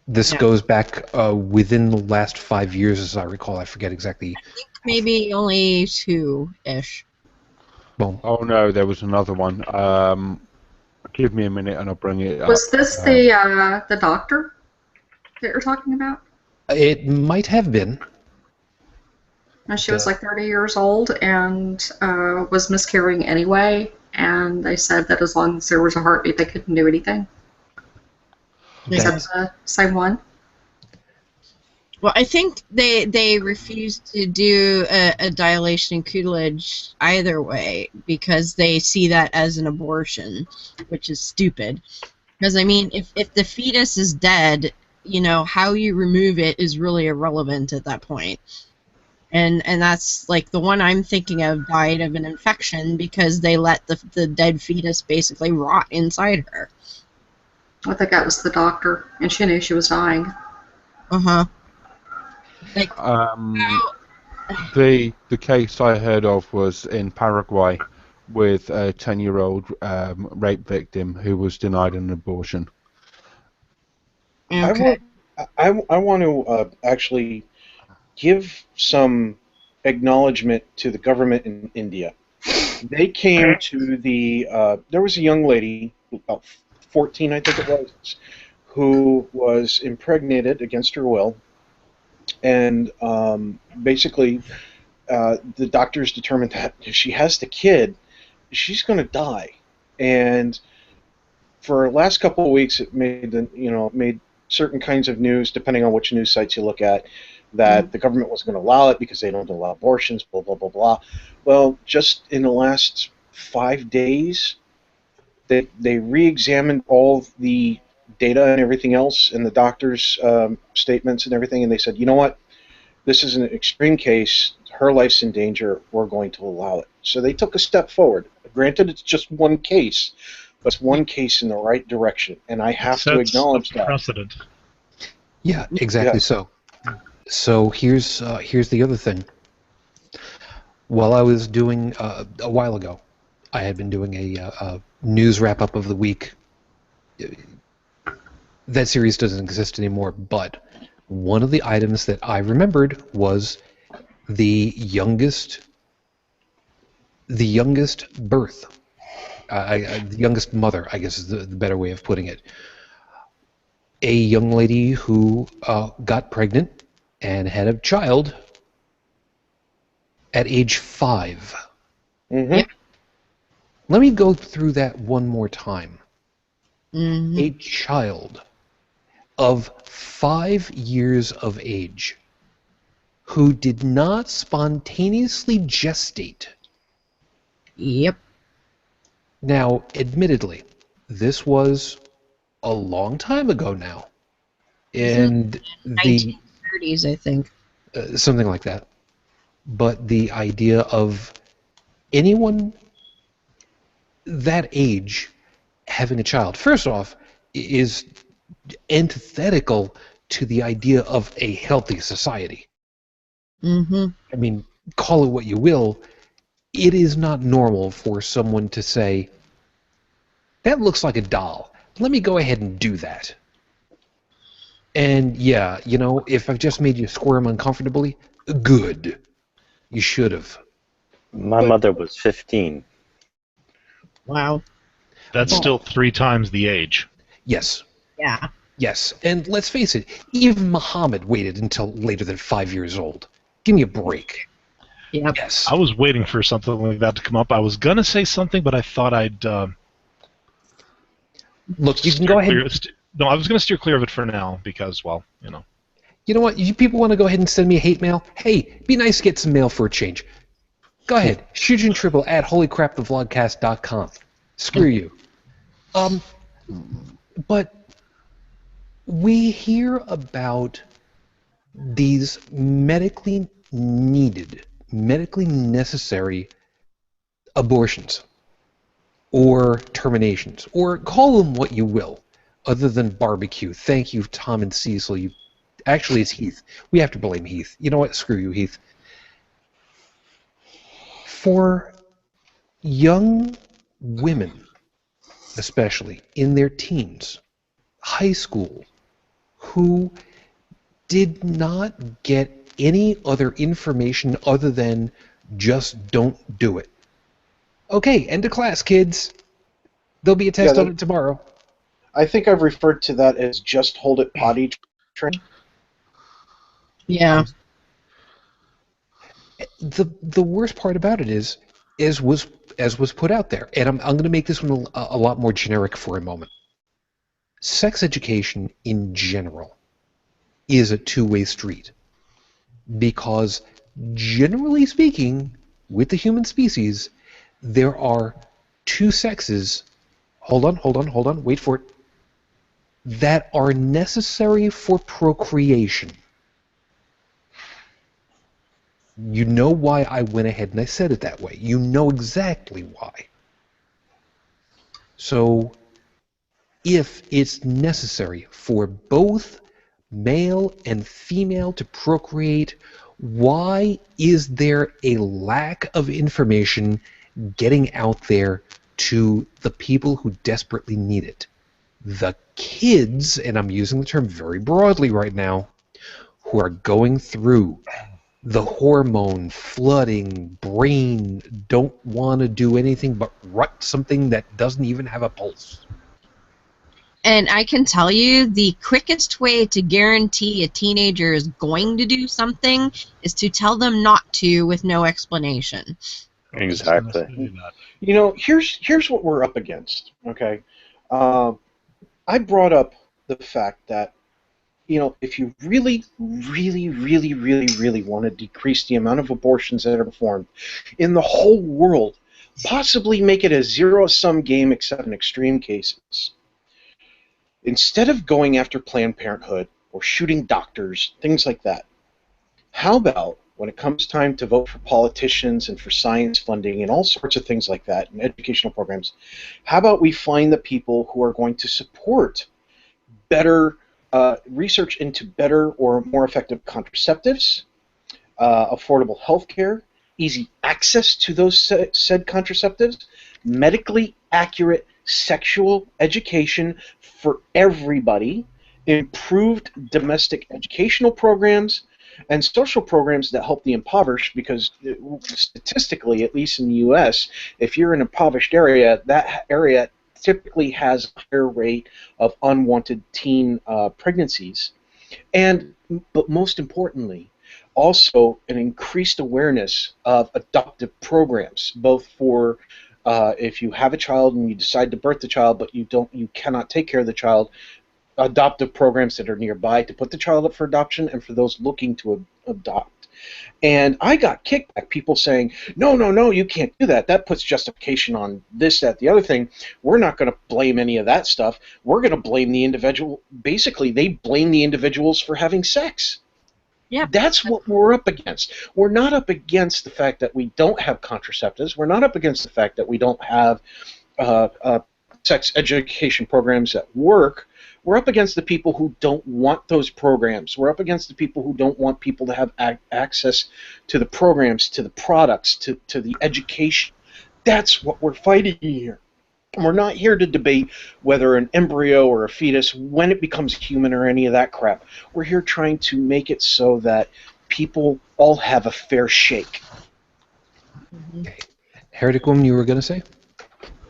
This goes back within the last 5 years, as I recall. I forget exactly. I think maybe only 2-ish. Well, Oh no, there was another one. Give me a minute and I'll bring it up. Was this the doctor that you're talking about? it might have been. And she was like 30 years old and was miscarrying anyway, and they said that as long as there was a heartbeat, they couldn't do anything. Is that the same one? Well, I think they refused to do a dilation and cutilage either way because they see that as an abortion, which is stupid. Because, I mean, if the fetus is dead, how you remove it is really irrelevant at that point. And that's, like, the one I'm thinking of died of an infection because they let the dead fetus basically rot inside her. I think that was the doctor, and she knew she was dying. Uh-huh. Like, the case I heard of was in Paraguay with a 10-year-old rape victim who was denied an abortion. okay. I want to actually give some acknowledgement to the government in India. They came to there was a young lady, about 14 I think it was, who was impregnated against her will, and basically the doctors determined that if she has the kid, she's going to die. And for the last couple of weeks, it made certain kinds of news, depending on which news sites you look at, that the government wasn't going to allow it because they don't allow abortions, blah, blah, blah, blah. Well, just in the last 5 days, they re-examined all of the data and everything else, and the doctors' statements and everything, and they said, you know what, this is an extreme case, her life's in danger, we're going to allow it. So they took a step forward. Granted, it's just one case, but it's one case in the right direction, and I have to acknowledge that. Precedent. Yeah, exactly. Yeah. So here's the other thing. While I was doing a while ago, I had been doing a news wrap-up of the week. That series doesn't exist anymore, but one of the items that I remembered was the youngest birth the youngest mother, I guess is the better way of putting it. A young lady who got pregnant and had a child at age 5. Mm-hmm. Yep. Let me go through that one more time. Mm-hmm. A child of 5 years of age who did not spontaneously gestate. Yep. Now, admittedly, this was a long time ago now. And the 1930s, I think. something like that. But the idea of anyone that age having a child, first off, is antithetical to the idea of a healthy society. Mm-hmm. I mean, call it what you will, it is not normal for someone to say, that looks like a doll. Let me go ahead and do that. And yeah, you know, if I've just made you squirm uncomfortably, good. You should have. My But- mother was 15. Wow. That's still 3 times the age. Yes. Yeah. Yes. And let's face it, even Muhammad waited until later than 5 years old. Give me a break. Yep. Yes. I was waiting for something like that to come up. I was going to say something, but I thought I'd... Look, you can go ahead. No, I was going to steer clear of it for now because, well, you know. You know what? You people want to go ahead and send me a hate mail? Hey, be nice to get some mail for a change. Go ahead. Shujin Triple at holycrapthevlogcast.com. Screw you. But we hear about these medically needed, medically necessary abortions or terminations, or call them what you will, other than barbecue. Thank you, Tom and Cecil. You actually, it's Heath. We have to blame Heath. You know what? Screw you, Heath. For young women, especially in their teens, high school, who did not get any other information other than just don't do it. Okay, end of class, kids. There'll be a test on it tomorrow. I think I've referred to that as just hold it potty training. Yeah. The worst part about it is was put out there, and I'm going to make this one a lot more generic for a moment. Sex education in general is a two-way street, because generally speaking, with the human species, there are two sexes. Hold on, wait for it. That are necessary for procreation. You know why I went ahead and I said it that way. You know exactly why. So, if it's necessary for both male and female to procreate, why is there a lack of information getting out there to the people who desperately need it? The kids, and I'm using the term very broadly right now, who are going through the hormone flooding brain, don't want to do anything but rut something that doesn't even have a pulse. And I can tell you the quickest way to guarantee a teenager is going to do something is to tell them not to with no explanation. Exactly. You know, here's what we're up against. Okay, I brought up the fact that, you know, if you really want to decrease the amount of abortions that are performed in the whole world, possibly make it a zero-sum game except in extreme cases, instead of going after Planned Parenthood or shooting doctors, things like that, how about when it comes time to vote for politicians and for science funding and all sorts of things like that and educational programs, how about we find the people who are going to support better research into better or more effective contraceptives, affordable health care, easy access to those said contraceptives, medically accurate sexual education for everybody, improved domestic educational programs, and social programs that help the impoverished, because statistically, at least in the U.S., if you're in an impoverished area, that area typically has a higher rate of unwanted teen pregnancies, but most importantly, also an increased awareness of adoptive programs, both for if you have a child and you decide to birth the child, but you cannot take care of the child, adoptive programs that are nearby to put the child up for adoption, and for those looking to adopt. And I got kickback, people saying, no, you can't do that. That puts justification on this, that, the other thing. We're not going to blame any of that stuff. We're going to blame the individual. Basically, they blame the individuals for having sex. Yeah. That's what we're up against. We're not up against the fact that we don't have contraceptives. We're not up against the fact that we don't have sex education programs that work. We're up against the people who don't want those programs. We're up against the people who don't want people to have access to the programs, to the products, to the education. That's what we're fighting here. We're not here to debate whether an embryo or a fetus, when it becomes human or any of that crap. We're here trying to make it so that people all have a fair shake. Okay. Heretic Woman, you were going to say?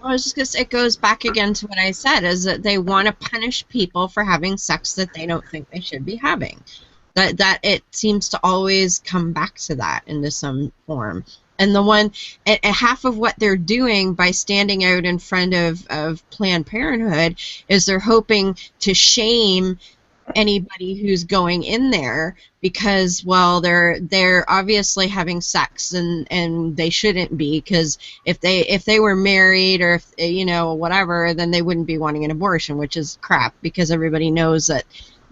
I was just going to say, it goes back again to what I said, is that they want to punish people for having sex that they don't think they should be having. That it seems to always come back to that into some form. And half of what they're doing by standing out in front of Planned Parenthood is they're hoping to shame anybody who's going in there because, well, they're obviously having sex and they shouldn't be, because if they were married or whatever, then they wouldn't be wanting an abortion, which is crap, because everybody knows that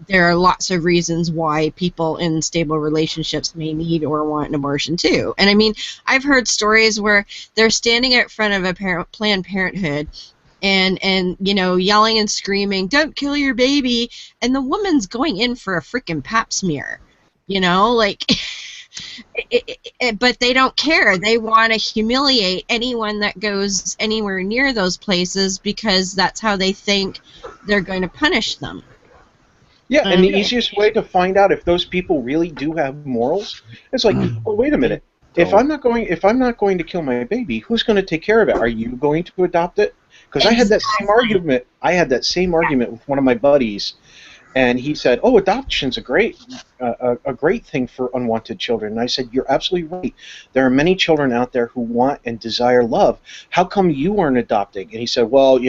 there are lots of reasons why people in stable relationships may need or want an abortion too. And I mean, I've heard stories where they're standing out front of a Planned Parenthood and yelling and screaming, "Don't kill your baby," and the woman's going in for a freaking pap smear, but they don't care. They want to humiliate anyone that goes anywhere near those places because that's how they think they're going to punish them. Yeah, and the easiest way to find out if those people really do have morals, it's like, well, wait a minute. If I'm not going to kill my baby, who's going to take care of it? Are you going to adopt it? Because I had that same argument. I had that same argument with one of my buddies, and he said, "Oh, adoption's a great thing for unwanted children." And I said, "You're absolutely right. There are many children out there who want and desire love. How come you aren't adopting?" And he said, "Well,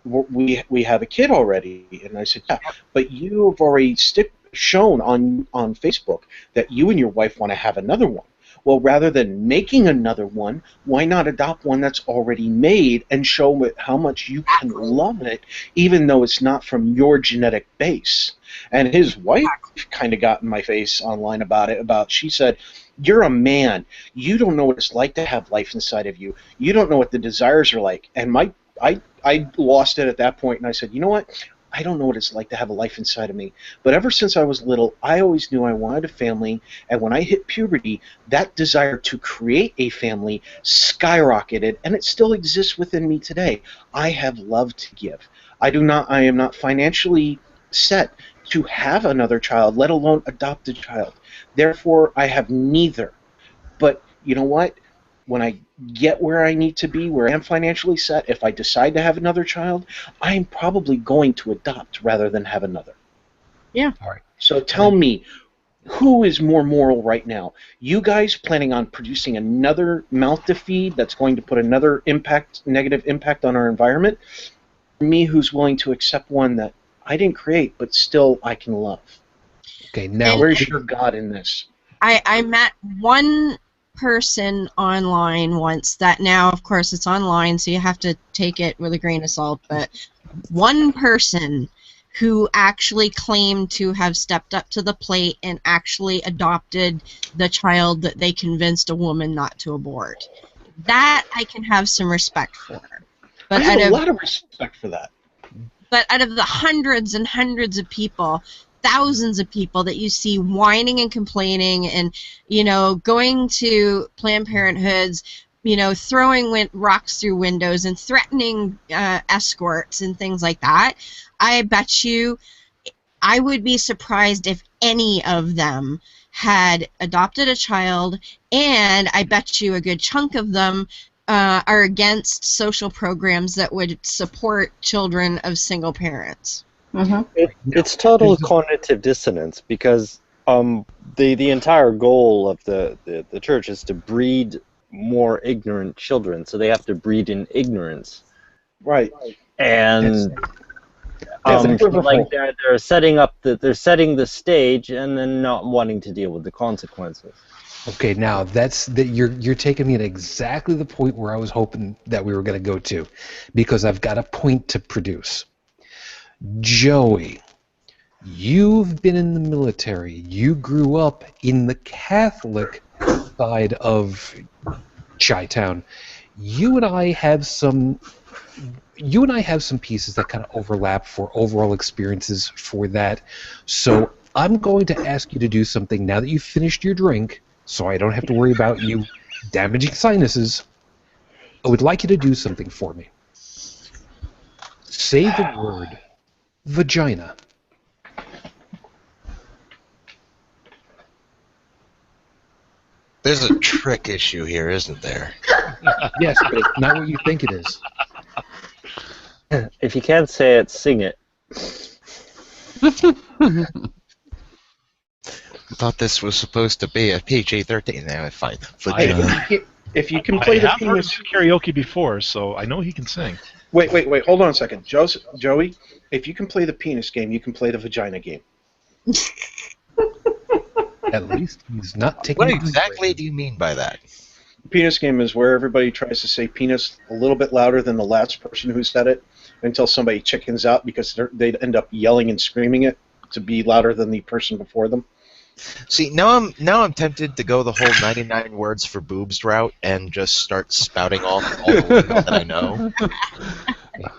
we have a kid already." And I said, "Yeah, but you have already shown on Facebook that you and your wife want to have another one. Well, rather than making another one, why not adopt one that's already made and show it how much you can love it, even though it's not from your genetic base?" And his wife kind of got in my face online about it. She said, "You're a man. You don't know what it's like to have life inside of you. You don't know what the desires are like." And I lost it at that point, and I said, "You know what? I don't know what it's like to have a life inside of me. But ever since I was little, I always knew I wanted a family, and when I hit puberty, that desire to create a family skyrocketed, and it still exists within me today. I have love to give. I am not financially set to have another child, let alone adopt a child. Therefore, I have neither. But you know what? When I get where I need to be, where I am financially set, if I decide to have another child, I'm probably going to adopt rather than have another." Yeah. All right. So tell me, who is more moral right now? You guys planning on producing another mouth to feed that's going to put another negative impact on our environment? Me, who's willing to accept one that I didn't create, but still I can love? Okay, now Where's your God in this? I met one person online once that, now of course it's online, so you have to take it with a grain of salt, but one person who actually claimed to have stepped up to the plate and actually adopted the child that they convinced a woman not to abort. That I can have some respect for. But I have a lot of respect for that. But out of the hundreds and hundreds of people, thousands of people that you see whining and complaining and, going to Planned Parenthoods, throwing rocks through windows and threatening escorts and things like that, I bet you I would be surprised if any of them had adopted a child, and I bet you a good chunk of them are against social programs that would support children of single parents. It's total cognitive dissonance, because the entire goal of the church is to breed more ignorant children, so they have to breed in ignorance. Right. And like they're setting the stage and then not wanting to deal with the consequences. Okay, now you're taking me at exactly the point where I was hoping that we were going to go to, because I've got a point to produce. Joey, you've been in the military. You grew up in the Catholic side of Chi-Town. You and I have some pieces that kind of overlap for overall experiences for that. So I'm going to ask you to do something now that you've finished your drink, so I don't have to worry about you damaging sinuses. I would like you to do something for me. Say the word vagina. There's a trick issue here, isn't there? Yes, but it's not what you think it is. If you can't say it, sing it. I thought this was supposed to be a PG-13. Now, fine. If you can play I the have heard penis... him karaoke before, so I know he can sing. Wait, hold on a second. Joey, if you can play the penis game, you can play the vagina game. At least he's not taking... What exactly do you mean by that? The penis game is where everybody tries to say penis a little bit louder than the last person who said it until somebody chickens out, because they end up yelling and screaming it to be louder than the person before them. See, now I'm tempted to go the whole 99 words for boobs route and just start spouting off all the words that I know.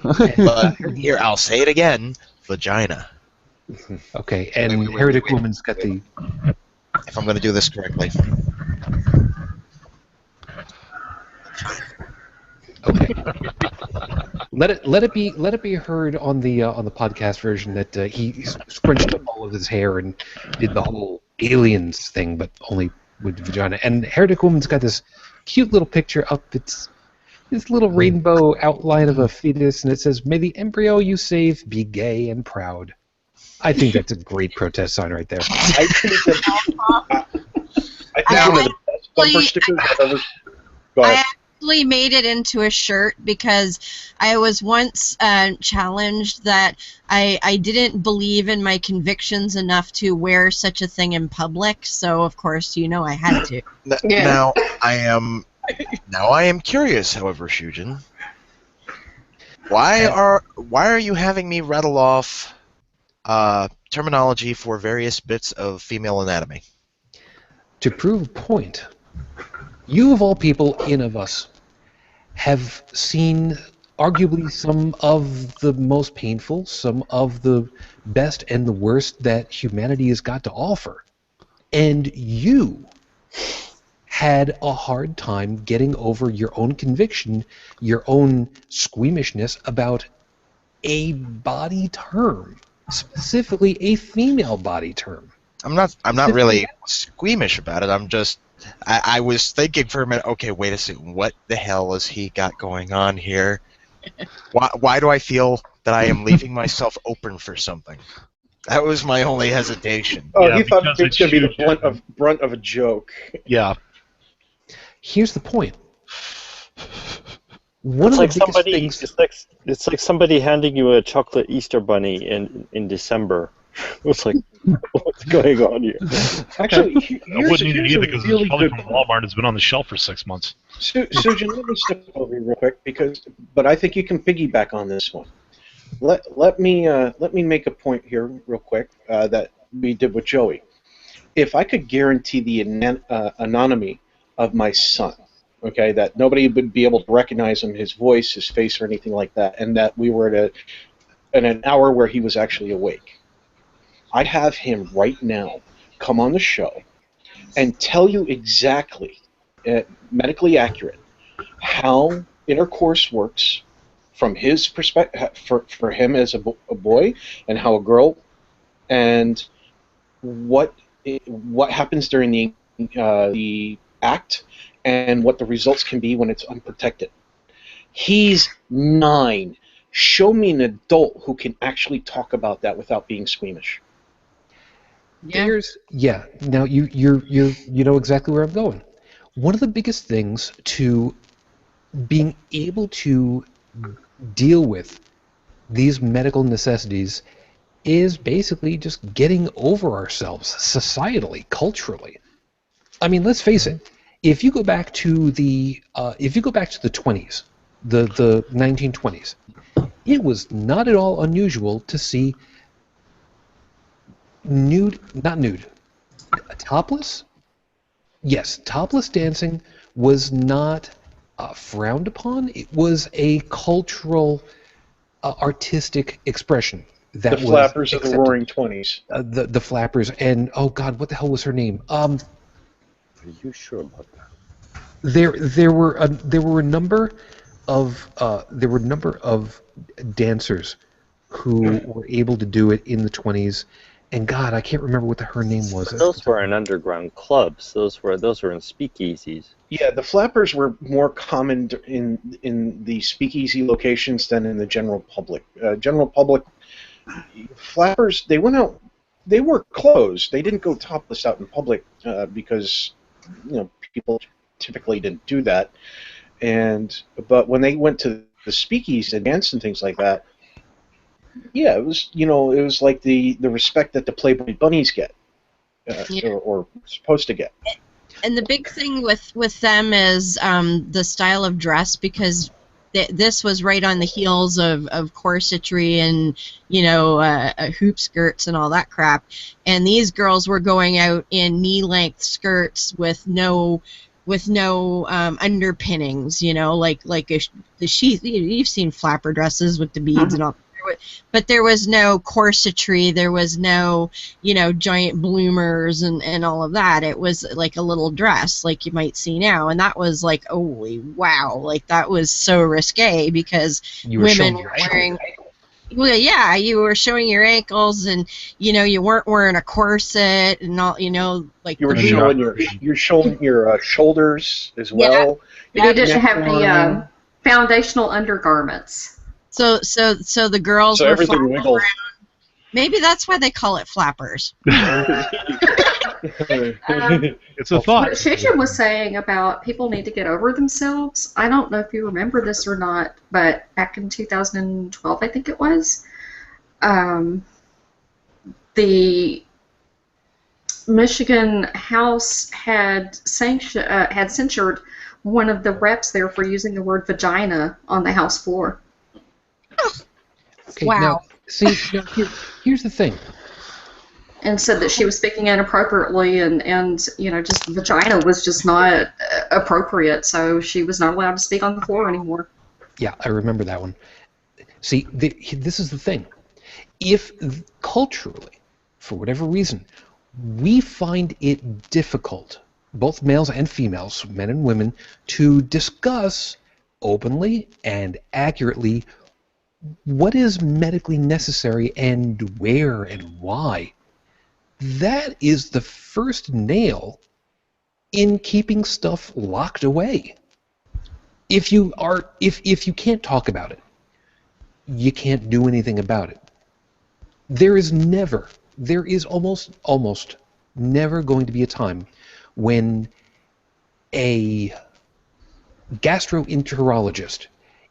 But here, I'll say it again: vagina. Okay, and Heretic Woman's got the... If I'm going to do this correctly. Okay. Let it be heard on the podcast version that he scrunched up all of his hair and did the whole aliens thing, but only with vagina. And Heretic Woman's got this cute little picture up. It's this little rainbow outline of a fetus, and it says, "May the embryo you save be gay and proud." I think that's a great protest sign right there. I think that one of the best bumper stickers I've ever... Go ahead. I actually made it into a shirt because I was once challenged that I didn't believe in my convictions enough to wear such a thing in public, so of course, I had to. Now I am curious, however, Shujin. Why are you having me rattle off terminology for various bits of female anatomy? To prove a point, you of all people, in of us, have seen arguably some of the most painful, some of the best and the worst that humanity has got to offer. And you had a hard time getting over your own conviction, your own squeamishness about a body term, specifically a female body term. I'm not really squeamish about it. I was thinking for a minute, okay, wait a second, what the hell has he got going on here? Why do I feel that I am leaving myself open for something? That was my only hesitation. Oh, Yeah, you thought it was because going to be it's the brunt of a joke. Yeah. Here's the point. One It's of like the biggest somebody. things... It's like somebody handing you a chocolate Easter bunny in December. It's like, what's going on here? Actually, I wouldn't need it either because really it's probably good from Walmart. It's been on the shelf for 6 months. Shujin, let me step over here real quick, but I think you can piggyback on this one. Let me make a point here real quick that we did with Joey. If I could guarantee the anonymity of my son, okay, that nobody would be able to recognize him, his voice, his face, or anything like that, and that we were at an hour where he was actually awake, I'd have him right now come on the show and tell you exactly, medically accurate, how intercourse works from his perspective, for him as a boy, and how a girl, and what what happens during the act and what the results can be when it's unprotected. He's 9. Show me an adult who can actually talk about that without being squeamish. Now you know exactly where I'm going. One of the biggest things to being able to deal with these medical necessities is basically just getting over ourselves societally, culturally. I mean, let's face it. If you go back to the 20s, the 1920s, it was not at all unusual to see topless. Yes, topless dancing was not frowned upon. It was a cultural, artistic expression. That The flappers of the accepted. Roaring Twenties. The flappers, and oh God, what the hell was her name? Are you sure about that? There were a number of dancers who were able to do it in the 20s, and God, I can't remember what her name was. But those were in underground clubs. Those were in speakeasies. Yeah, the flappers were more common in the speakeasy locations than in the general public. General public flappers, they went out. They wore clothes. They didn't go topless out in public because people typically didn't do that. But when they went to the speakeasy and danced and things like that, yeah, it was like the respect that the Playboy bunnies get, or supposed to get. And the big thing with them is the style of dress, because this was right on the heels of corsetry and hoop skirts and all that crap, and these girls were going out in knee-length skirts with no underpinnings, like the sheath. You've seen flapper dresses with the beads and all. But there was no corsetry, there was no, giant bloomers and all of that. It was like a little dress, like you might see now, and that was like, holy wow, like that was so risque because women were wearing. Well, yeah, you were showing your ankles, and you weren't wearing a corset, and all, like you were showing your shoulders as well. Yeah. You didn't have the foundational undergarments. So the girls so were everything flapping wiggled. around. Maybe that's why they call it flappers. It's a thought. What Shujin was saying about people need to get over themselves, I don't know if you remember this or not, but back in 2012, I think it was, the Michigan House had censured one of the reps there for using the word vagina on the House floor. Okay, wow. Now, see, here's the thing. And said that she was speaking inappropriately, and just vagina was just not appropriate, so she was not allowed to speak on the floor anymore. Yeah, I remember that one. See, this is the thing. If culturally, for whatever reason, we find it difficult, both males and females, men and women, to discuss openly and accurately what is medically necessary and where and why, that is the first nail in keeping stuff locked away. If you can't talk about it, you can't do anything about it. There is almost never going to be a time when a gastroenterologist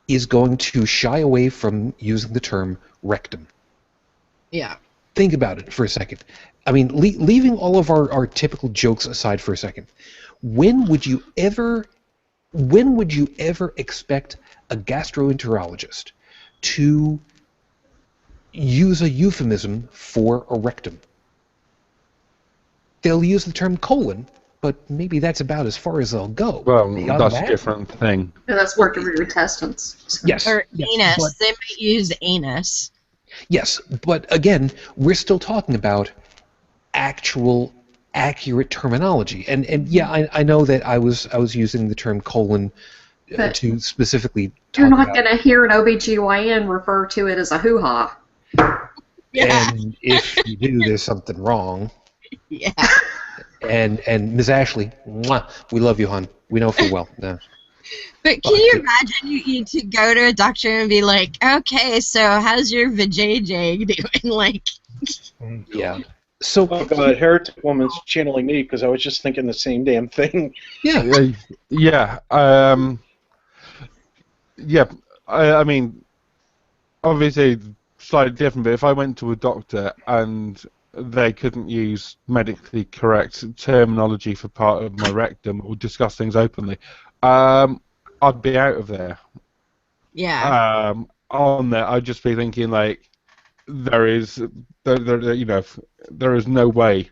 is going to shy away from using the term rectum. Yeah. Think about it for a second. I mean, leaving all of our typical jokes aside for a second, when would you ever expect a gastroenterologist to use a euphemism for a rectum? They'll use the term colon, but maybe that's about as far as they'll go. Well, Beyond that's that, a different thing. And that's worked over your intestines. Yes. Or yes, anus. but- They might use anus. Yes, but again, we're still talking about actual accurate terminology. And yeah, I know that I was using the term colon But to specifically talk You're not about. going to hear an OBGYN refer to it as a hoo-ha. Yeah. And if you do, there's something wrong. Yeah. And Ms. Ashley, mwah, we love you, hon. We know full well. No. But can you imagine you to go to a doctor and be like, okay, so how's your vajayjay doing? Like, Yeah. So, Oh god, Heretic Woman's channeling me because I was just thinking the same damn thing. yeah. Yeah. Yeah. I mean, obviously slightly different, but if I went to a doctor and they couldn't use medically correct terminology for part of my rectum or discuss things openly, I'd be out of there. yeah. On that, I'd just be thinking like, there is no way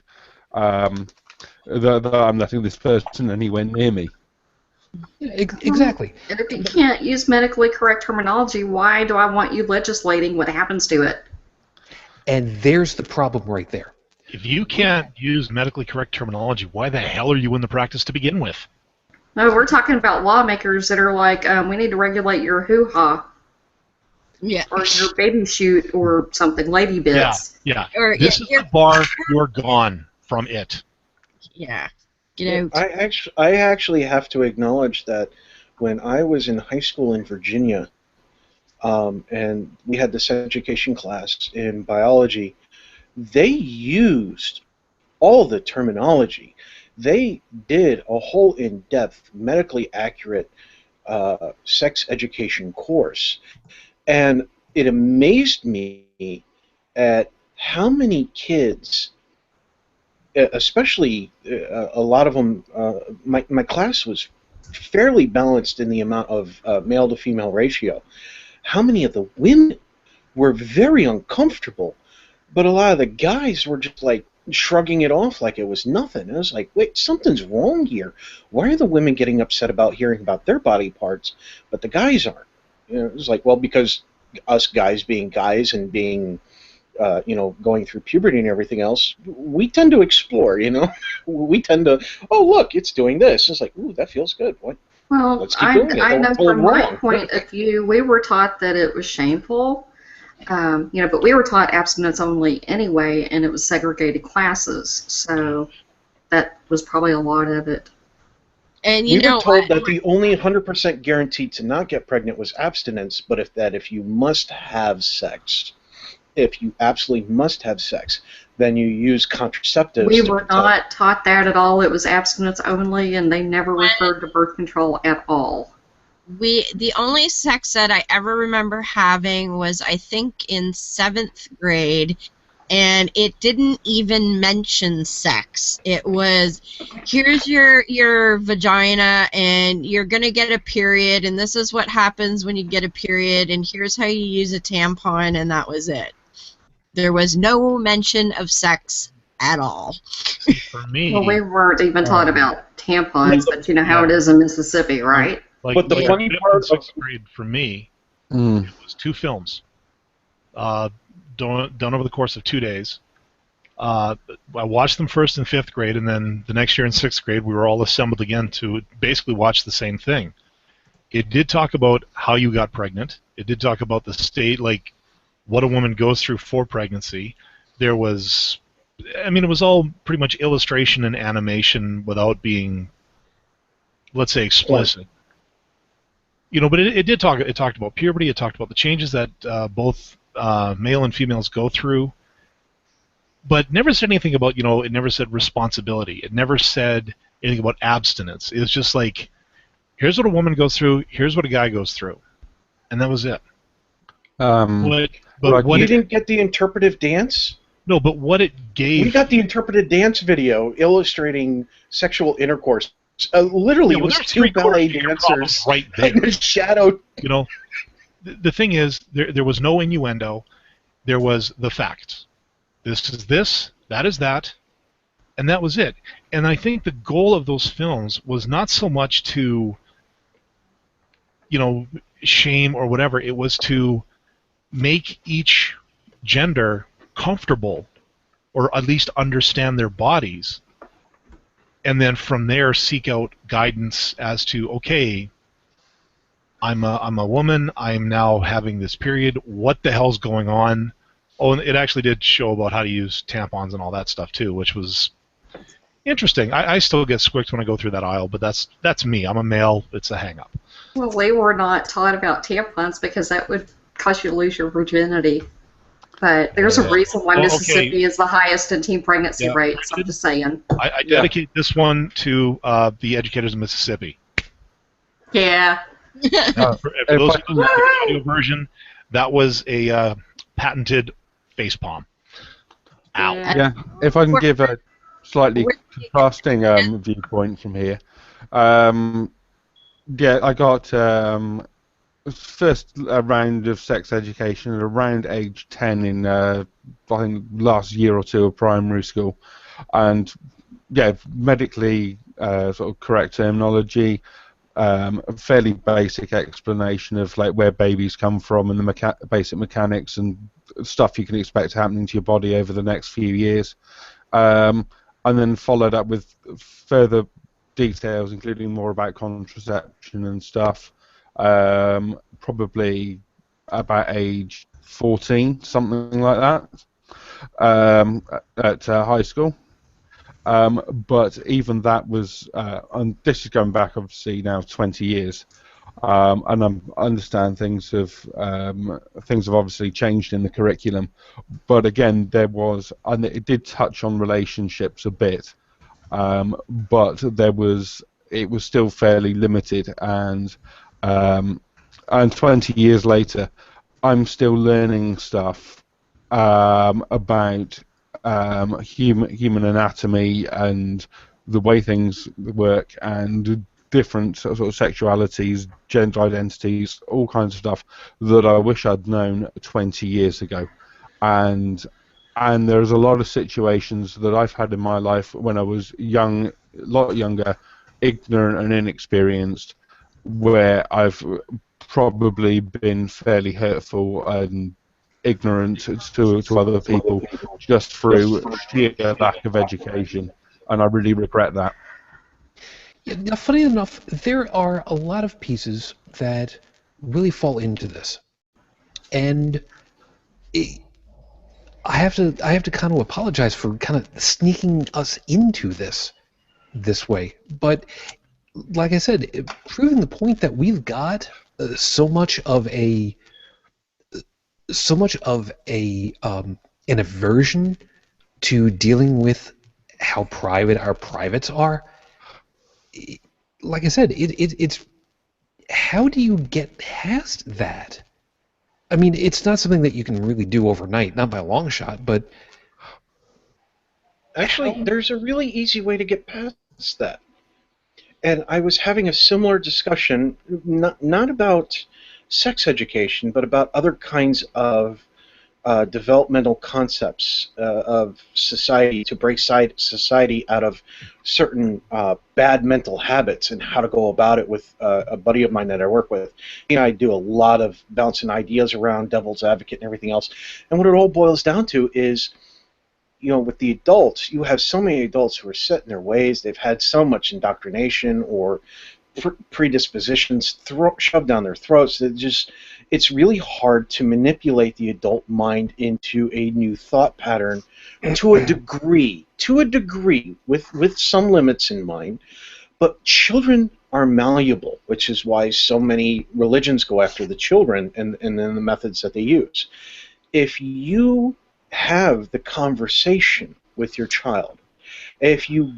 that I'm letting this person anywhere near me. Exactly. And if you can't use medically correct terminology, why do I want you legislating what happens to it? And there's the problem right there. If you can't use medically correct terminology, why the hell are you in the practice to begin with? No, we're talking about lawmakers that are like, we need to regulate your hoo-ha. Yeah. Or your baby shoot or something, lady bits. Yeah. Or, This is the bar. You're gone from it. Yeah. Get out. I actually have to acknowledge that when I was in high school in Virginia, and we had this education class in biology, they used all the terminology. They did a whole in-depth, medically accurate sex education course. And it amazed me at how many kids, especially a lot of them, my class was fairly balanced in the amount of male to female ratio. How many of the women were very uncomfortable, but a lot of the guys were just like shrugging it off like it was nothing. I was like, wait, something's wrong here. Why are the women getting upset about hearing about their body parts, but the guys aren't? It was like, well, because us guys being guys and being, going through puberty and everything else, we tend to explore, we tend to, oh, look, it's doing this. It's like, ooh, that feels good. What? Well, Let's keep doing it. I know from my wrong. point of view, we were taught that it was shameful, but we were taught abstinence only anyway, and it was segregated classes, so that was probably a lot of it. And We were told that the only 100% guaranteed to not get pregnant was abstinence, but if you must have sex, if you absolutely must have sex, then you use contraceptives. We were not taught that at all. It was abstinence only, and they never referred to birth control at all. The only sex ed I ever remember having was, I think, in 7th grade, and it didn't even mention sex. It was, here's your vagina, and you're going to get a period, and this is what happens when you get a period, and here's how you use a tampon, and that was it. There was no mention of sex at all. For me, Well, we weren't even taught about tampons, but you know how it is in Mississippi, right? But the funny part of 6th grade for me, it was 2 films. Done over the course of 2 days. I watched them first in 5th grade, and then the next year in 6th grade, we were all assembled again to basically watch the same thing. It did talk about how you got pregnant. It did talk about the state, like what a woman goes through for pregnancy. There was, it was all pretty much illustration and animation without being, let's say, explicit. But it did talk. It talked about puberty. It talked about the changes that both male and females go through, but never said anything about, it never said responsibility. It never said anything about abstinence. It was just like, here's what a woman goes through, here's what a guy goes through, and that was it. But you didn't get the interpretive dance? No, but what it gave... We got the interpreted dance video illustrating sexual intercourse. Literally, it was 2 ballet dancers right there. in the shadow. The thing is, there was no innuendo. There was the facts. This is this, that is that, and that was it. And I think the goal of those films was not so much to, shame or whatever. It was to make each gender comfortable, or at least understand their bodies, and then from there seek out guidance as to, okay, I'm a woman, I'm now having this period, what the hell's going on? Oh, and it actually did show about how to use tampons and all that stuff too, which was Interesting. I still get squicked when I go through that aisle, but that's me. I'm a male. It's a hang-up. Well, we were not taught about tampons because that would cause you to lose your virginity. But there's a reason why Mississippi is the highest in teen pregnancy rates. I'm just saying. I dedicate this one to the educators of Mississippi. Yeah. For those who listen to the audio version, that was a patented facepalm. Ow. Yeah. If I can give a slightly contrasting viewpoint from here. Yeah, I got first round of sex education at around age 10 in I think last year or two of primary school, and yeah, medically sort of correct terminology, a fairly basic explanation of like where babies come from and the basic mechanics and stuff you can expect happening to your body over the next few years, and then followed up with further details, including more about contraception and stuff. Probably about age 14, something like that, at high school. But even that was, and this is going back obviously now 20 years, and I understand things have obviously changed in the curriculum. But again, there was, and it did touch on relationships a bit, but it was still fairly limited, and 20 years later, I'm still learning stuff about human anatomy and the way things work and different sort of sexualities, gender identities, all kinds of stuff that I wish I'd known 20 years ago. And there's a lot of situations that I've had in my life when I was young, a lot younger, ignorant and inexperienced, where I've probably been fairly hurtful and ignorant to other people just through sheer lack of education, and I really regret that. Yeah, now, funny enough, there are a lot of pieces that really fall into this, and I have to kind of apologize for kind of sneaking us into this way, but like I said, proving the point that we've got so much of an aversion to dealing with how private our privates are. Like I said, it's how do you get past that? I mean, it's not something that you can really do overnight, not by a long shot, but actually, there's a really easy way to get past that. And I was having a similar discussion, not about sex education, but about other kinds of developmental concepts of society, to break society out of certain bad mental habits and how to go about it with a buddy of mine that I work with. He and I do a lot of bouncing ideas around devil's advocate and everything else. And what it all boils down to is, you know, with the adults, you have so many adults who are set in their ways. They've had so much indoctrination or predispositions shoved down their throats that it's really hard to manipulate the adult mind into a new thought pattern to a degree, with some limits in mind. But children are malleable, which is why so many religions go after the children and then the methods that they use. If you have the conversation with your child, if you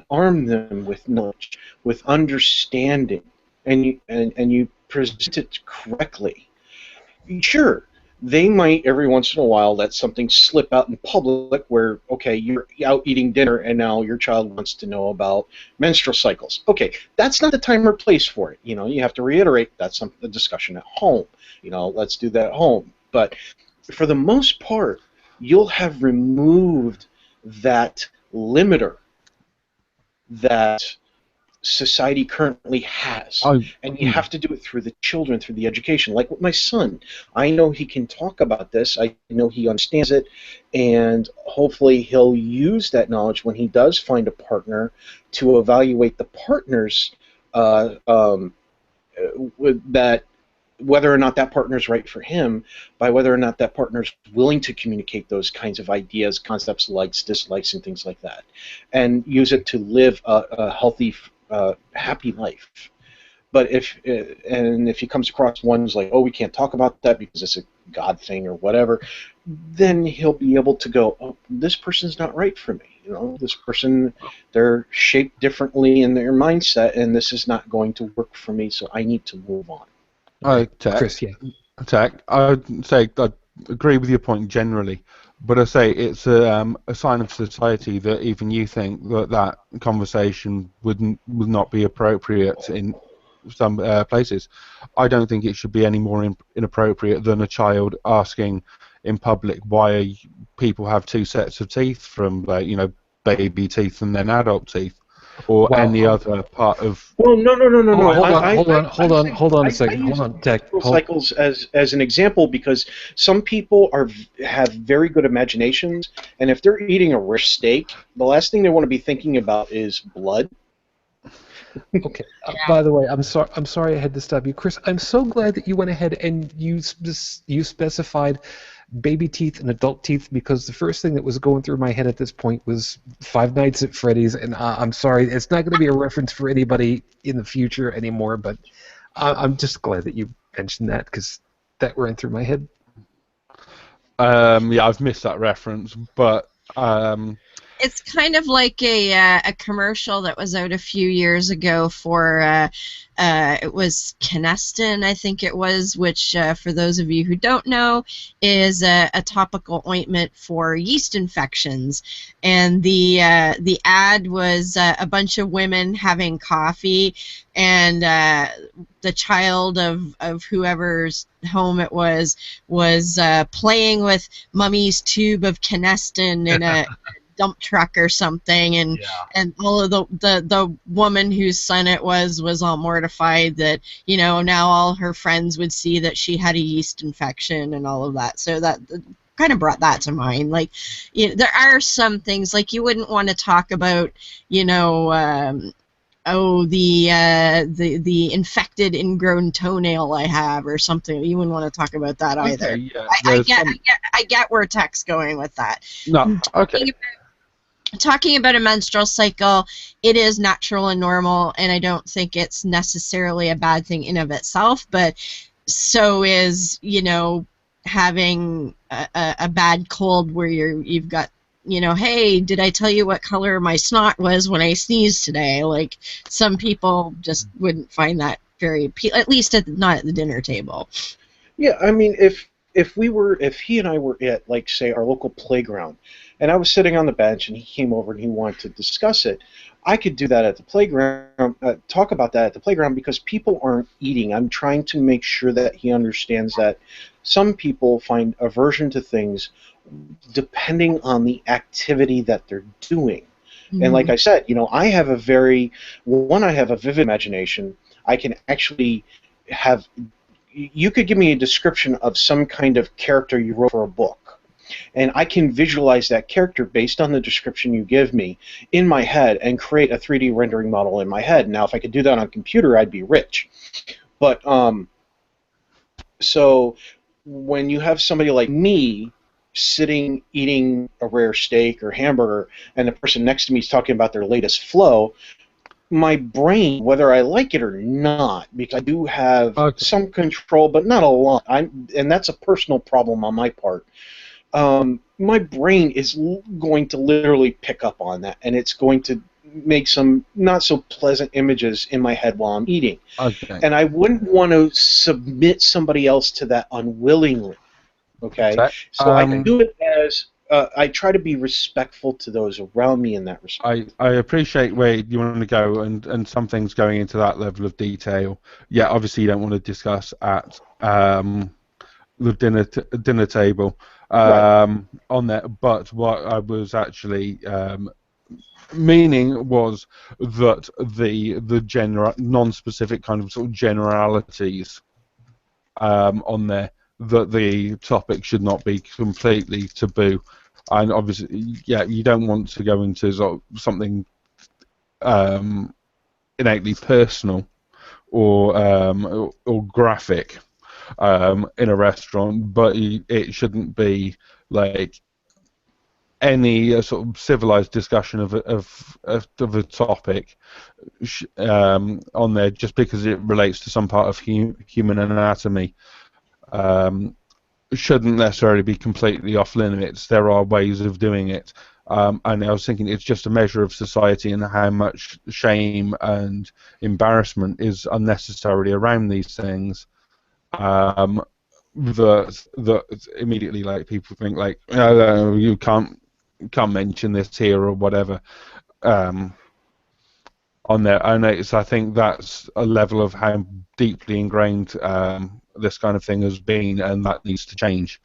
arm them with knowledge, with understanding, and you present it correctly, sure, they might every once in a while let something slip out in public where, okay, you're out eating dinner and now your child wants to know about menstrual cycles. Okay, that's not the time or place for it. You know, you have to reiterate that's a discussion at home. You know, let's do that at home. But for the most part, you'll have removed that limiter that society currently has. And you have to do it through the children, through the education. Like with my son, I know he can talk about this. I know he understands it, and hopefully he'll use that knowledge when he does find a partner to evaluate the partners that whether or not that partner is right for him by whether or not that partner is willing to communicate those kinds of ideas, concepts, likes, dislikes, and things like that, and use it to live a healthy, happy life. But if he comes across one who's like, oh, we can't talk about that because it's a God thing or whatever, then he'll be able to go, oh, this person's not right for me. You know, this person, they're shaped differently in their mindset, and this is not going to work for me, so I need to move on. Chris, yeah. I would say I agree with your point generally, but I say it's a sign of society that even you think that conversation would not be appropriate in some places. I don't think it should be any more inappropriate than a child asking in public why people have two sets of teeth, from baby teeth and then adult teeth, or any other part of. Well, no. Hold on a second. Hold on, Tech. Cycles as an example, because some people have very good imaginations, and if they're eating a rich steak, the last thing they want to be thinking about is blood. Okay. By the way, I'm sorry I had to stop you, Chris. I'm so glad that you went ahead and you specified baby teeth and adult teeth, because the first thing that was going through my head at this point was Five Nights at Freddy's, and I'm sorry, it's not going to be a reference for anybody in the future anymore, but I'm just glad that you mentioned that, because that ran through my head. Yeah, I've missed that reference, but it's kind of like a commercial that was out a few years ago for it was Canestin, I think it was, which for those of you who don't know is a topical ointment for yeast infections, and the ad was a bunch of women having coffee, and the child of whoever's home it was playing with Mummy's tube of Canestin in a dump truck or something, and all of the woman whose son it was all mortified that now all her friends would see that she had a yeast infection and all of that. So that kind of brought that to mind. Like, there are some things like you wouldn't want to talk about, the infected ingrown toenail I have or something. You wouldn't want to talk about that either. Okay, yeah, I get where Tech's going with that. No, okay. Talking about a menstrual cycle, it is natural and normal, and I don't think it's necessarily a bad thing in of itself, but so is, having a bad cold where you've got, hey, did I tell you what color my snot was when I sneezed today? Like, some people just wouldn't find that very at least not at the dinner table. Yeah, I mean, if he and I were at, like, say, our local playground, and I was sitting on the bench and he came over and he wanted to discuss it, I could do that at the playground, talk about that at the playground, because people aren't eating. I'm trying to make sure that he understands that some people find aversion to things depending on the activity that they're doing. Mm-hmm. And like I said, I have a vivid imagination. I can actually have, you could give me a description of some kind of character you wrote for a book, and I can visualize that character based on the description you give me in my head and create a 3D rendering model in my head. Now, if I could do that on a computer, I'd be rich. But so when you have somebody like me sitting eating a rare steak or hamburger, and the person next to me is talking about their latest flow, my brain, whether I like it or not, because I do have some control, but not a lot, and that's a personal problem on my part. My brain is going to literally pick up on that, and it's going to make some not so pleasant images in my head while I'm eating. Okay. And I wouldn't want to submit somebody else to that unwillingly. Okay? So I do it as I try to be respectful to those around me in that respect. I appreciate where you want to go, and some things going into that level of detail. Yeah, obviously you don't want to discuss at the dinner table on there. But what I was actually meaning was that the non-specific kind of sort of generalities on there, that the topic should not be completely taboo. And obviously, yeah, you don't want to go into sort of something innately personal or graphic. in a restaurant, but it shouldn't be like any sort of civilized discussion of a topic on there just because it relates to some part of human anatomy. Shouldn't necessarily be completely off limits. There are ways of doing it. And I was thinking it's just a measure of society and how much shame and embarrassment is unnecessarily around these things. That immediately, like, people think like, oh, you can't mention this here or whatever on there. And I think that's a level of how deeply ingrained this kind of thing has been, and that needs to change.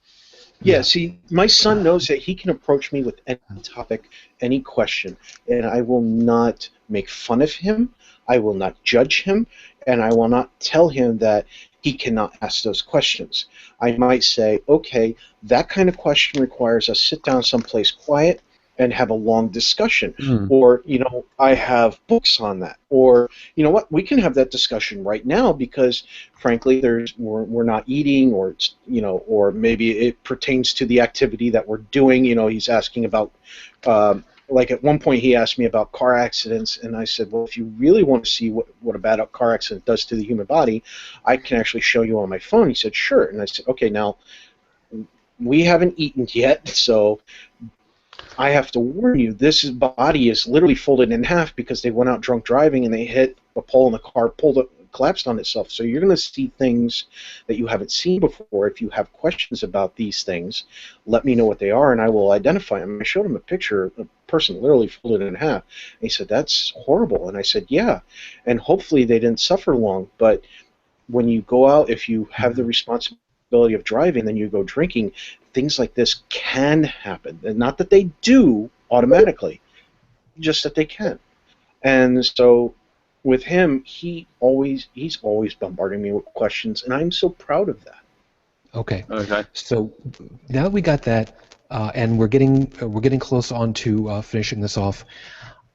Yeah, see, my son knows that he can approach me with any topic, any question, and I will not make fun of him, I will not judge him, and I will not tell him that he cannot ask those questions. I might say, okay, that kind of question requires us sit down someplace quiet and have a long discussion. Or, you know, I have books on that. Or, you know what, we can have that discussion right now because, frankly, we're not eating, or, it's, you know, or maybe it pertains to the activity that we're doing. You know, he's asking about, like at one point he asked me about car accidents, and I said, well, if you really want to see what a bad car accident does to the human body, I can actually show you on my phone. He said, sure. And I said, okay, now, we haven't eaten yet, so I have to warn you, this body is literally folded in half because they went out drunk driving and they hit a pole in the car, collapsed on itself. So you're going to see things that you haven't seen before. If you have questions about these things, let me know what they are and I will identify them. I showed him a picture, a person literally folded in half. And he said, that's horrible. And I said, yeah. And hopefully they didn't suffer long. But when you go out, if you have the responsibility of driving, then you go drinking, things like this can happen. And not that they do automatically, just that they can. And so with him, he's always bombarding me with questions, and I'm so proud of that. Okay. So now that we got that, and we're getting close on to finishing this off,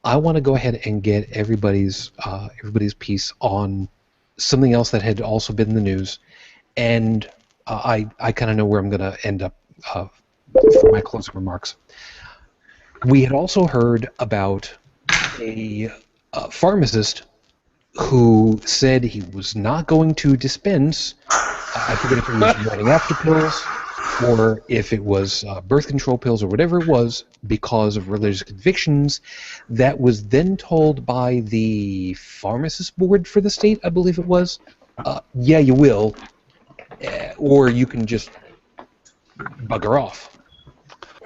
I want to go ahead and get everybody's piece on something else that had also been in the news, and I kind of know where I'm going to end up for my closing remarks. We had also heard about a pharmacist who said he was not going to dispense, I forget if it was morning after pills or if it was birth control pills or whatever it was, because of religious convictions, that was then told by the pharmacist board for the state, I believe it was, yeah, you will, or you can just bugger off,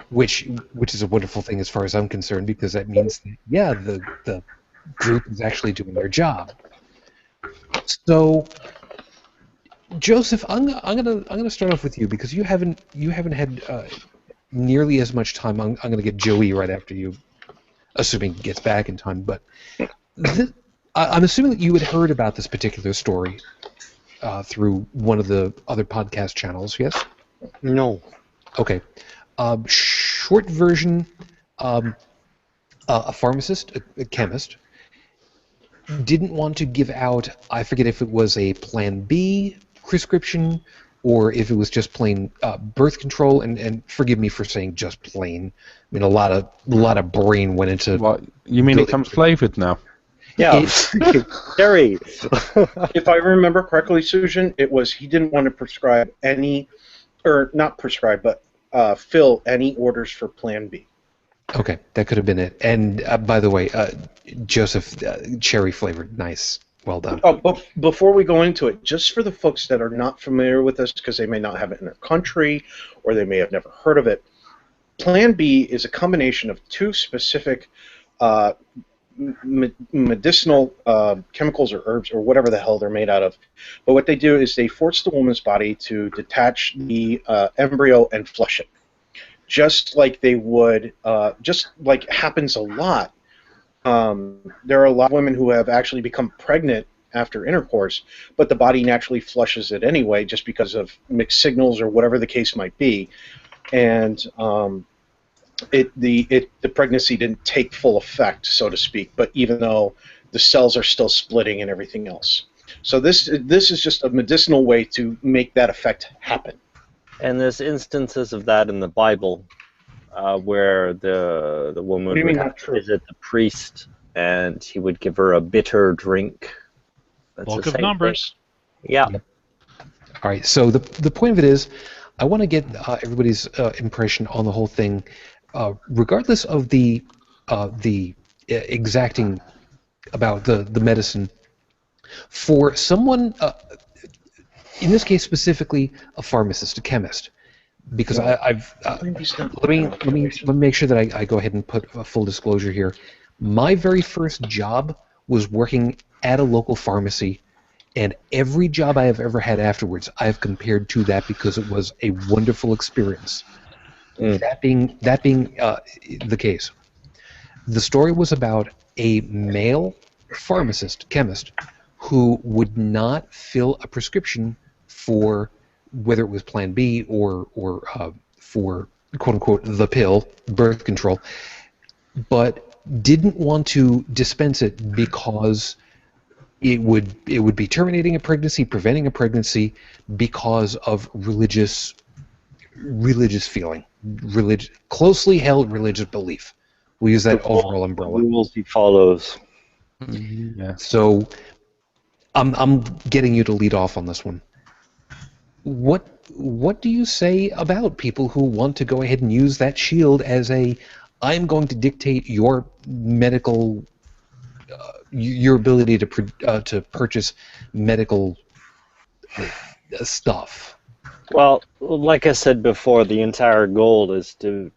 which is a wonderful thing as far as I'm concerned, because that means that, yeah, the group is actually doing their job. So, Joseph, I'm gonna start off with you because you haven't had nearly as much time. I'm gonna get Joey right after you, assuming he gets back in time. But I'm assuming that you had heard about this particular story through one of the other podcast channels. Yes? No. Okay. Short version: a pharmacist, a chemist, didn't want to give out, I forget if it was a Plan B prescription or if it was just plain birth control, and forgive me for saying just plain. I mean, a lot of brain went into. What, you mean it comes flavored now? Yeah, Gary. If I remember correctly, Shujin, it was he didn't want to prescribe any, or not prescribe, but fill any orders for Plan B. Okay, that could have been it. And by the way, Joseph, cherry flavored, nice, well done. Oh, before we go into it, just for the folks that are not familiar with this, because they may not have it in their country, or they may have never heard of it, Plan B is a combination of two specific medicinal chemicals or herbs or whatever the hell they're made out of. But what they do is they force the woman's body to detach the embryo and flush it. Just like they would, just like happens a lot. There are a lot of women who have actually become pregnant after intercourse, but the body naturally flushes it anyway just because of mixed signals or whatever the case might be. And the pregnancy didn't take full effect, so to speak, but even though the cells are still splitting and everything else. So this is just a medicinal way to make that effect happen. And there's instances of that in the Bible, where the woman What do you would mean have not to true? visit the priest, and he would give her a bitter drink. That's Book the of same Numbers. thing. Yeah. All right. So the point of it is, I want to get everybody's impression on the whole thing, regardless of the exacting about the medicine. For someone, in this case specifically, a pharmacist, a chemist, because I've let me make sure that I go ahead and put a full disclosure here. My very first job was working at a local pharmacy, and every job I have ever had afterwards, I have compared to that because it was a wonderful experience. Mm. That being the case, the story was about a male pharmacist, chemist, who would not fill a prescription for whether it was Plan B or for quote unquote the pill, birth control, but didn't want to dispense it because it would be terminating a pregnancy, preventing a pregnancy because of religious feeling, closely held religious belief. We use that overall umbrella. Rules he follows. Yeah. So I'm getting you to lead off on this one. What do you say about people who want to go ahead and use that shield as I'm going to dictate your medical, your ability to purchase medical stuff? Well, like I said before, the entire goal is to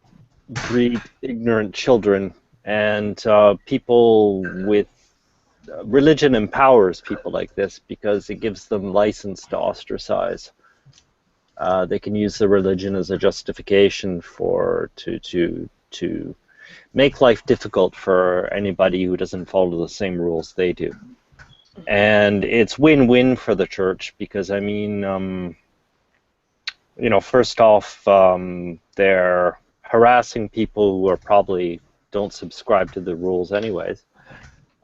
breed ignorant children, and people with religion empowers people like this because it gives them license to ostracize. They can use the religion as a justification to make life difficult for anybody who doesn't follow the same rules they do. And it's win-win for the church because, I mean, first off, they're harassing people who are probably don't subscribe to the rules anyways.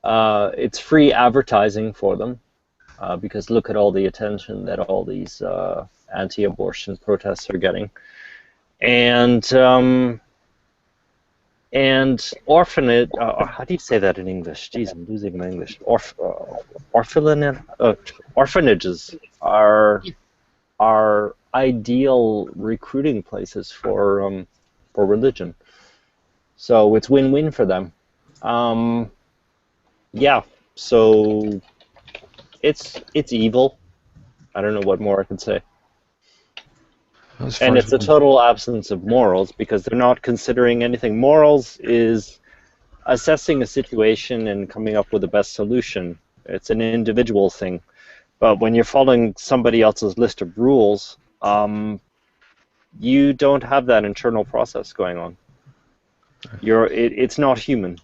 It's free advertising for them because look at all the attention that all these anti-abortion protests are getting. And orphanage, how do you say that in English? Jeez, I'm losing my English. Orphanages are ideal recruiting places for religion. So it's win-win for them. Yeah, so it's evil. I don't know what more I can say. And it's a total absence of morals because they're not considering anything. Morals is assessing a situation and coming up with the best solution. It's an individual thing. But when you're following somebody else's list of rules, you don't have that internal process going on. It's not human.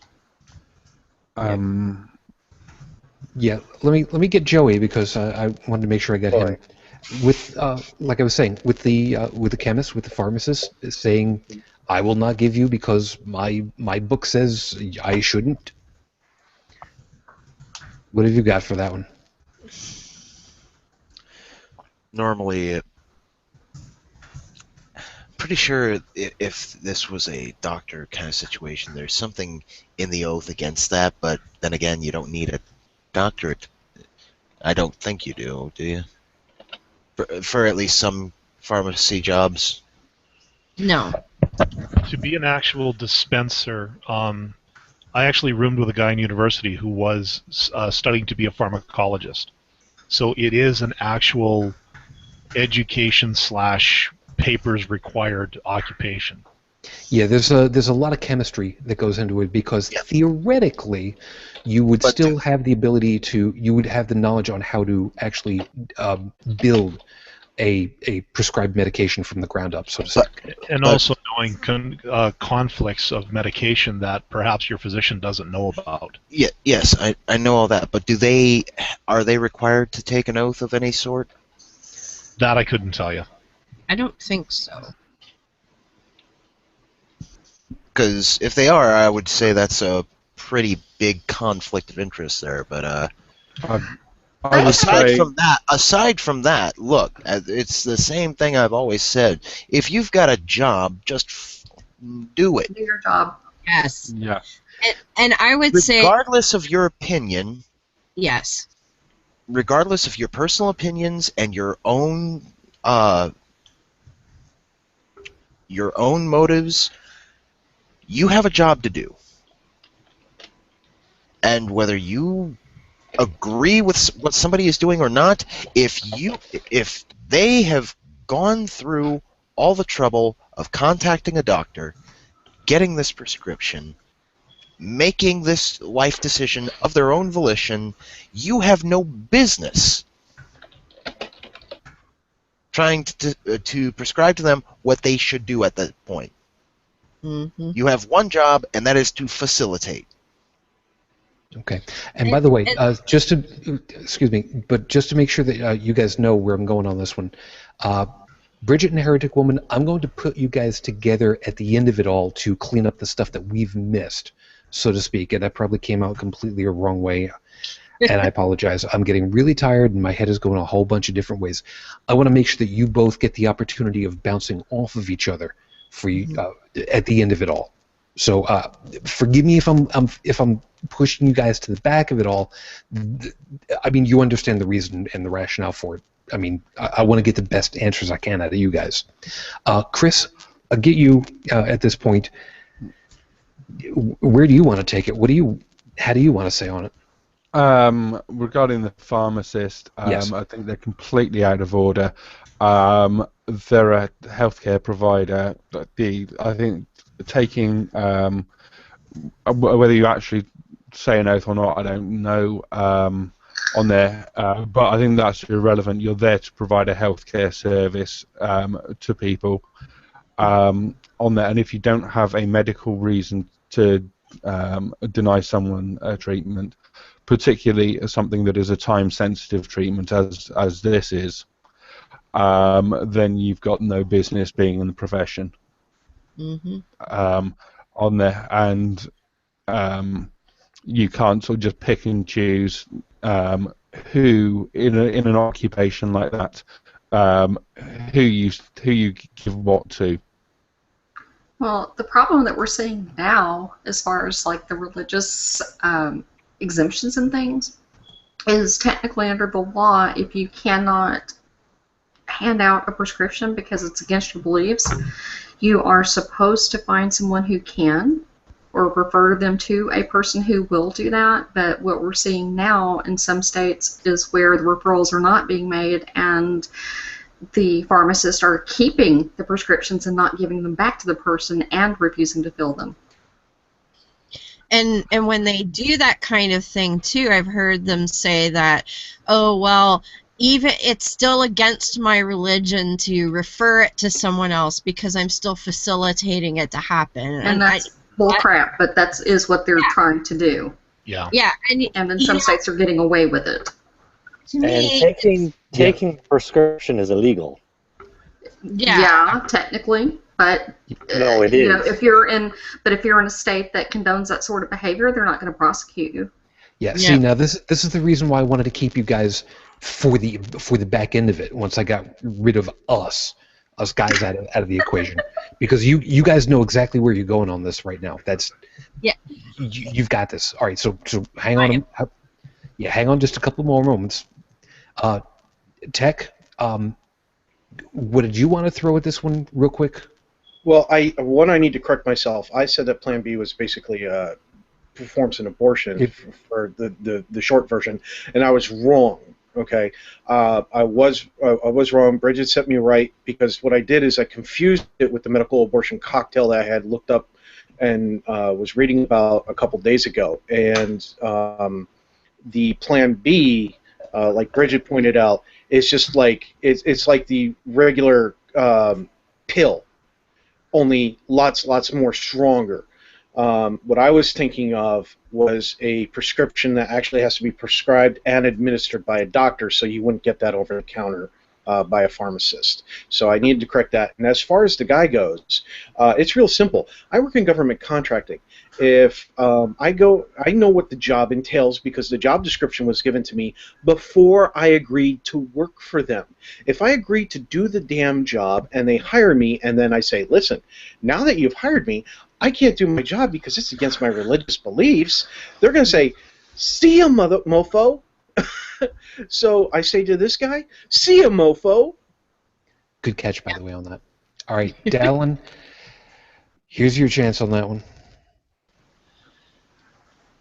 Yeah, let me get Joey because I wanted to make sure I got him. With like I was saying, with the chemist, with the pharmacist saying, "I will not give you because my book says I shouldn't." What have you got for that one? Normally, pretty sure if this was a doctor kind of situation, there's something in the oath against that, but then again, you don't need a doctorate. I don't think you do you? For at least some pharmacy jobs? No. To be an actual dispenser, I actually roomed with a guy in university who was studying to be a pharmacologist. So it is an actual education / papers required occupation. Yeah, there's a lot of chemistry that goes into it because theoretically, you would still have the ability you would have the knowledge on how to actually build a prescribed medication from the ground up, so to say. And also knowing conflicts of medication that perhaps your physician doesn't know about. Yeah, yes, I know all that, but are they required to take an oath of any sort? That I couldn't tell you. I don't think so. Because if they are, I would say that's a pretty big conflict of interest there, but I would say, aside from that, look, it's the same thing I've always said. If you've got a job, just do it. Do your job. Yes. yeah. And I would say Regardless of your opinion, yes. regardless of your personal opinions and your own motives, you have a job to do. And whether you agree with what somebody is doing or not, if they have gone through all the trouble of contacting a doctor, getting this prescription, making this life decision of their own volition, you have no business trying to prescribe to them what they should do at that point. Mm-hmm. You have one job, and that is to facilitate. Okay. And by the way, just to make sure that you guys know where I'm going on this one, Bridget and Heretic Woman, I'm going to put you guys together at the end of it all to clean up the stuff that we've missed, so to speak. And that probably came out completely a wrong way, and I apologize. I'm getting really tired, and my head is going a whole bunch of different ways. I want to make sure that you both get the opportunity of bouncing off of each other for you at the end of it all. So forgive me if I'm pushing you guys to the back of it all. I mean, you understand the reason and the rationale for it. I mean, I want to get the best answers I can out of you guys. Chris, I'll get you at this point. Where do you want to take it? How do you want to say on it? Regarding the pharmacist, Yes. I think they're completely out of order. They're a healthcare provider. I think taking whether you actually say an oath or not, I don't know on there, but I think that's irrelevant. You're there to provide a healthcare service to people on there, and if you don't have a medical reason to deny someone a treatment, particularly something that is a time-sensitive treatment as this is, then you've got no business being in the profession. Mm-hmm. On there, and you can't sort of just pick and choose who in an occupation like that, who you give what to. Well, the problem that we're seeing now, as far as like the religious exemptions and things, is technically under the law, if you cannot hand out a prescription because it's against your beliefs, you are supposed to find someone who can, or refer them to a person who will do that. But what we're seeing now in some states is where the referrals are not being made, and the pharmacists are keeping the prescriptions and not giving them back to the person and refusing to fill them. And when they do that kind of thing too, I've heard them say that, oh well, even it's still against my religion to refer it to someone else because I'm still facilitating it to happen. And that's bull crap, but that is what they're trying to do. Yeah. Yeah, And in some states are getting away with it. And taking prescription is illegal. Yeah, technically, but No, it you know, is. if you're in a state that condones that sort of behavior, they're not going to prosecute you. Yeah. See, now this is the reason why I wanted to keep you guys for the back end of it. Once I got rid of us guys out of the equation, because you guys know exactly where you're going on this right now. That's you've got this. All right. So hang on. Hang on just a couple more moments. Tech, what did you want to throw at this one real quick? Well, I need to correct myself. I said that Plan B was basically performs an abortion for the short version, and I was wrong. Okay, I was wrong. Bridget set me right, because what I did is I confused it with the medical abortion cocktail that I had looked up and was reading about a couple days ago, and the Plan B, like Bridget pointed out, is just like it's like the regular pill, only lots more stronger. What I was thinking of was a prescription that actually has to be prescribed and administered by a doctor, so you wouldn't get that over the counter by a pharmacist. So I needed to correct that. And as far as the guy goes, it's real simple. I work in government contracting. If I know what the job entails because the job description was given to me before I agreed to work for them. If I agree to do the damn job and they hire me and then I say, listen, now that you've hired me, I can't do my job because it's against my religious beliefs, they're going to say, see ya, mofo. So I say to this guy, see ya, mofo. Good catch, by the way, on that. All right, Dallin, here's your chance on that one.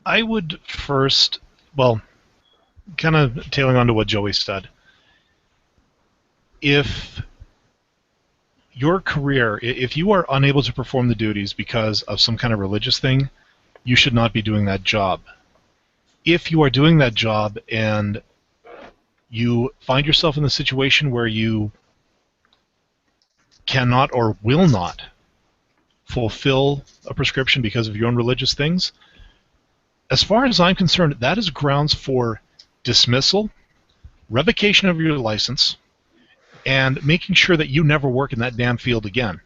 I would first, well, kind of tailing on to what Joey said. If your career, if you are unable to perform the duties because of some kind of religious thing, you should not be doing that job. If you are doing that job and you find yourself in the situation where you cannot or will not fulfill a prescription because of your own religious things, as far as I'm concerned, that is grounds for dismissal, revocation of your license, and making sure that you never work in that damn field again.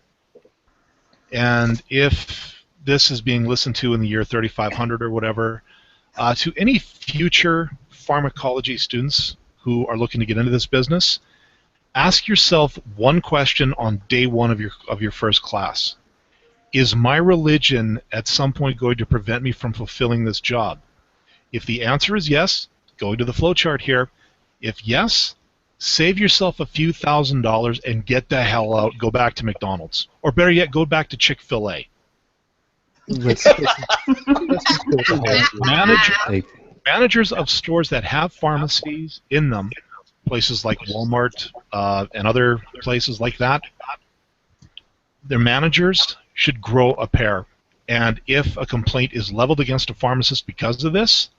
And if this is being listened to in the year 3500 or whatever, to any future pharmacology students who are looking to get into this business, ask yourself one question on day one of your first class. Is my religion at some point going to prevent me from fulfilling this job? If the answer is yes, go to the flowchart here. If yes, save yourself a few $1,000s and get the hell out. Go back to McDonald's. Or better yet, go back to Chick-fil-A. Managers of stores that have pharmacies in them, places like Walmart and other places like that, their managers should grow a pair. And if a complaint is leveled against a pharmacist because of this,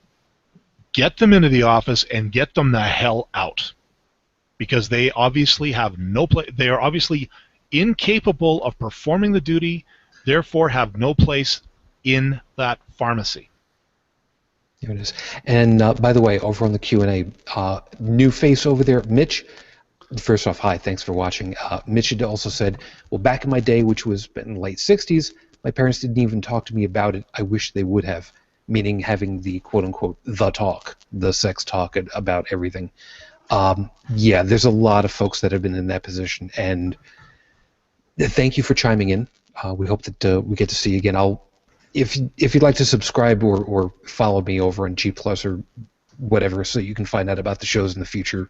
get them into the office and get them the hell out. Because they obviously have no place. They are obviously incapable of performing the duty, therefore have no place in that pharmacy. There it is. And by the way, over on the Q&A, new face over there, Mitch. First off, hi, thanks for watching. Mitch had also said, well, back in my day, which was in the late 60s, my parents didn't even talk to me about it. I wish they would have, meaning having the quote-unquote the talk, the sex talk about everything. Yeah, there's a lot of folks that have been in that position, and thank you for chiming in. We hope that we get to see you again. If you'd like to subscribe or follow me over on G Plus or whatever, so you can find out about the shows in the future,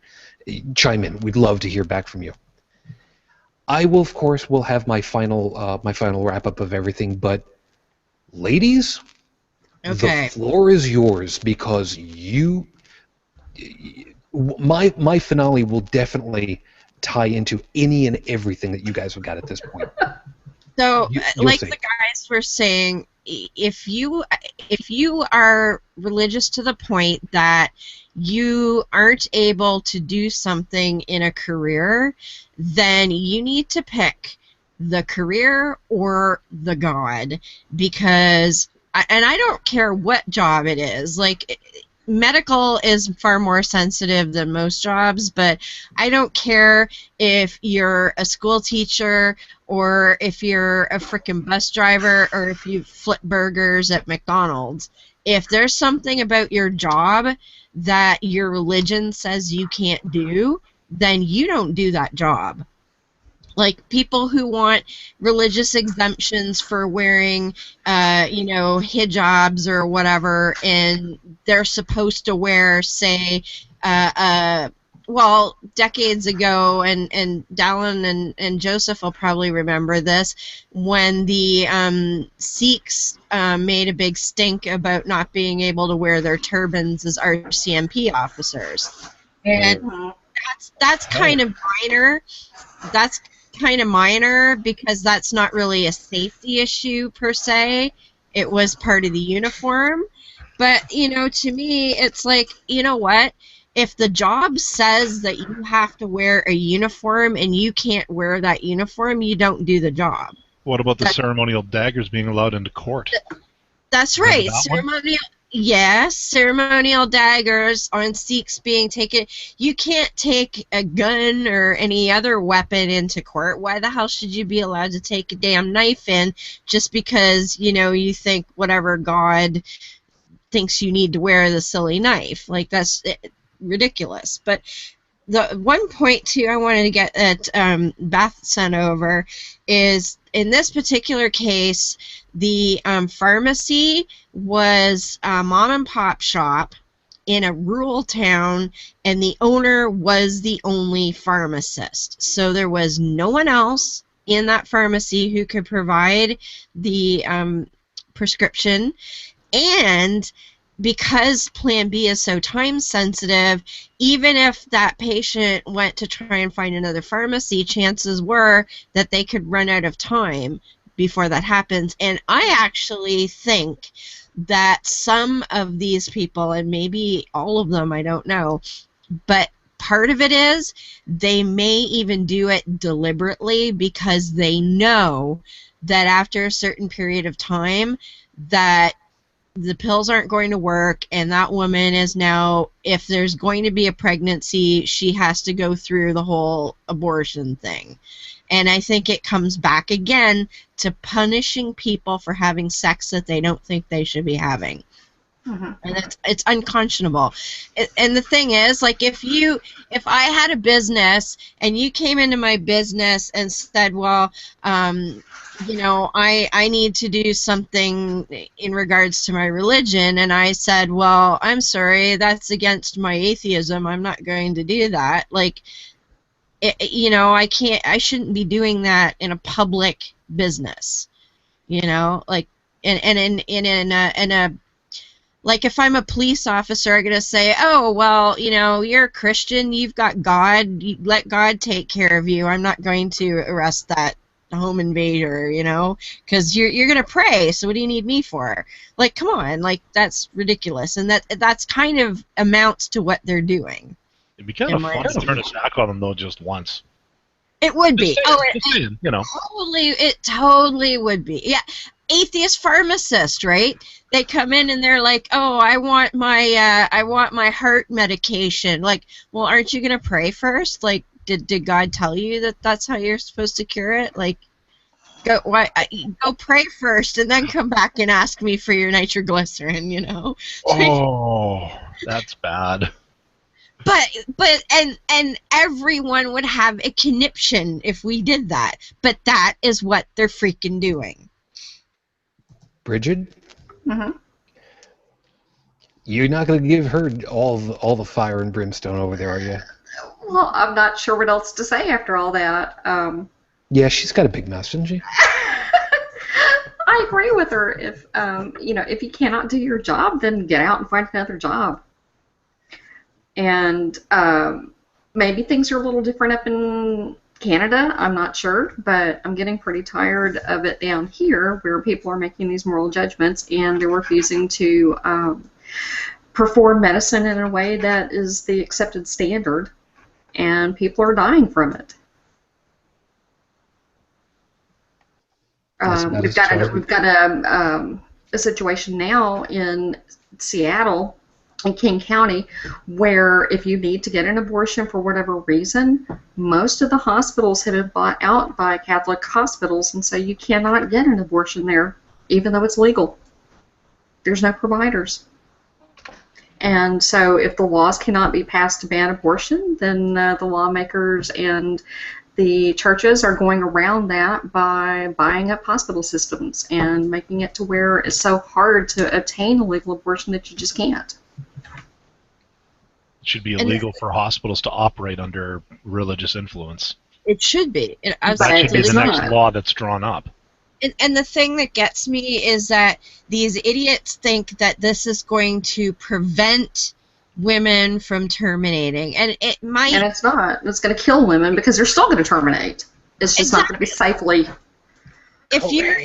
chime in. We'd love to hear back from you. I will, of course, will have my final wrap up of everything. But ladies, Okay. the floor is yours because my finale will definitely tie into any and everything that you guys have got at this point. So, You'll like see. the guys were saying, if you are religious to the point that you aren't able to do something in a career, then you need to pick the career or the God, because, and I don't care what job it is, like, medical is far more sensitive than most jobs, but I don't care if you're a school teacher or if you're a frickin' bus driver or if you flip burgers at McDonald's. If there's something about your job that your religion says you can't do, then you don't do that job. Like people who want religious exemptions for wearing, hijabs or whatever, and they're supposed to wear, say, well, decades ago, and Dallin and Joseph will probably remember this, when the Sikhs made a big stink about not being able to wear their turbans as RCMP officers. And that's kind of minor. That's kind of minor because that's not really a safety issue per se. It was part of the uniform. But, to me, it's like, you know what? If the job says that you have to wear a uniform and you can't wear that uniform, you don't do the job. What about the ceremonial daggers being allowed into court? That's right. That one? Yes, ceremonial daggers on Sikhs being taken. You can't take a gun or any other weapon into court. Why the hell should you be allowed to take a damn knife in just because, you think whatever God thinks you need to wear the silly knife? Like, that's ridiculous. But the one point, too, I wanted to get that Beth sent over is, in this particular case, the pharmacy was a mom-and-pop shop in a rural town, and the owner was the only pharmacist. So there was no one else in that pharmacy who could provide the prescription, and because Plan B is so time sensitive, even if that patient went to try and find another pharmacy, chances were that they could run out of time before that happens. And I actually think that some of these people, and maybe all of them, I don't know, but part of it is they may even do it deliberately because they know that after a certain period of time that the pills aren't going to work, and that woman is now, if there's going to be a pregnancy, she has to go through the whole abortion thing. And I think it comes back again to punishing people for having sex that they don't think they should be having. And it's unconscionable. And the thing is, like, if I had a business and you came into my business and said, well, I need to do something in regards to my religion, and I said, well, I'm sorry, that's against my atheism, I'm not going to do that. Like, I shouldn't be doing that in a public business, like, and in a like, if I'm a police officer, I'm going to say, oh, well, you're a Christian, you've got God, let God take care of you. I'm not going to arrest that home invader, because you're going to pray, so what do you need me for? Like, come on, like, that's ridiculous. And that's kind of amounts to what they're doing. It'd be kind of fun to turn his back on them, though, just once. It would be. It totally would be. Yeah. Atheist pharmacist, right? They come in and they're like, "Oh, I want my heart medication." Like, well, aren't you gonna pray first? Like, did God tell you that that's how you're supposed to cure it? Like, go pray first and then come back and ask me for your nitroglycerin. Oh, that's bad. But and everyone would have a conniption if we did that. But that is what they're freaking doing. Bridget? You're not going to give her all the fire and brimstone over there, are you? Well, I'm not sure what else to say after all that. Yeah, she's got a big mouth, doesn't she? I agree with her. If you cannot do your job, then get out and find another job. And maybe things are a little different up in Canada, I'm not sure, but I'm getting pretty tired of it down here where people are making these moral judgments and they're refusing to perform medicine in a way that is the accepted standard, and people are dying from it. We've got a situation now in Seattle, in King County, where if you need to get an abortion for whatever reason, most of the hospitals have been bought out by Catholic hospitals, and so you cannot get an abortion there, even though it's legal. There's no providers. And so if the laws cannot be passed to ban abortion, then the lawmakers and the churches are going around that by buying up hospital systems and making it to where it's so hard to obtain a legal abortion that you just can't. It should be illegal for hospitals to operate under religious influence. It should be. That should be the next law that's drawn up. And the thing that gets me is that these idiots think that this is going to prevent women from terminating, and it might. And it's not. It's going to kill women because they're still going to terminate. It's just not going to be safely. If you're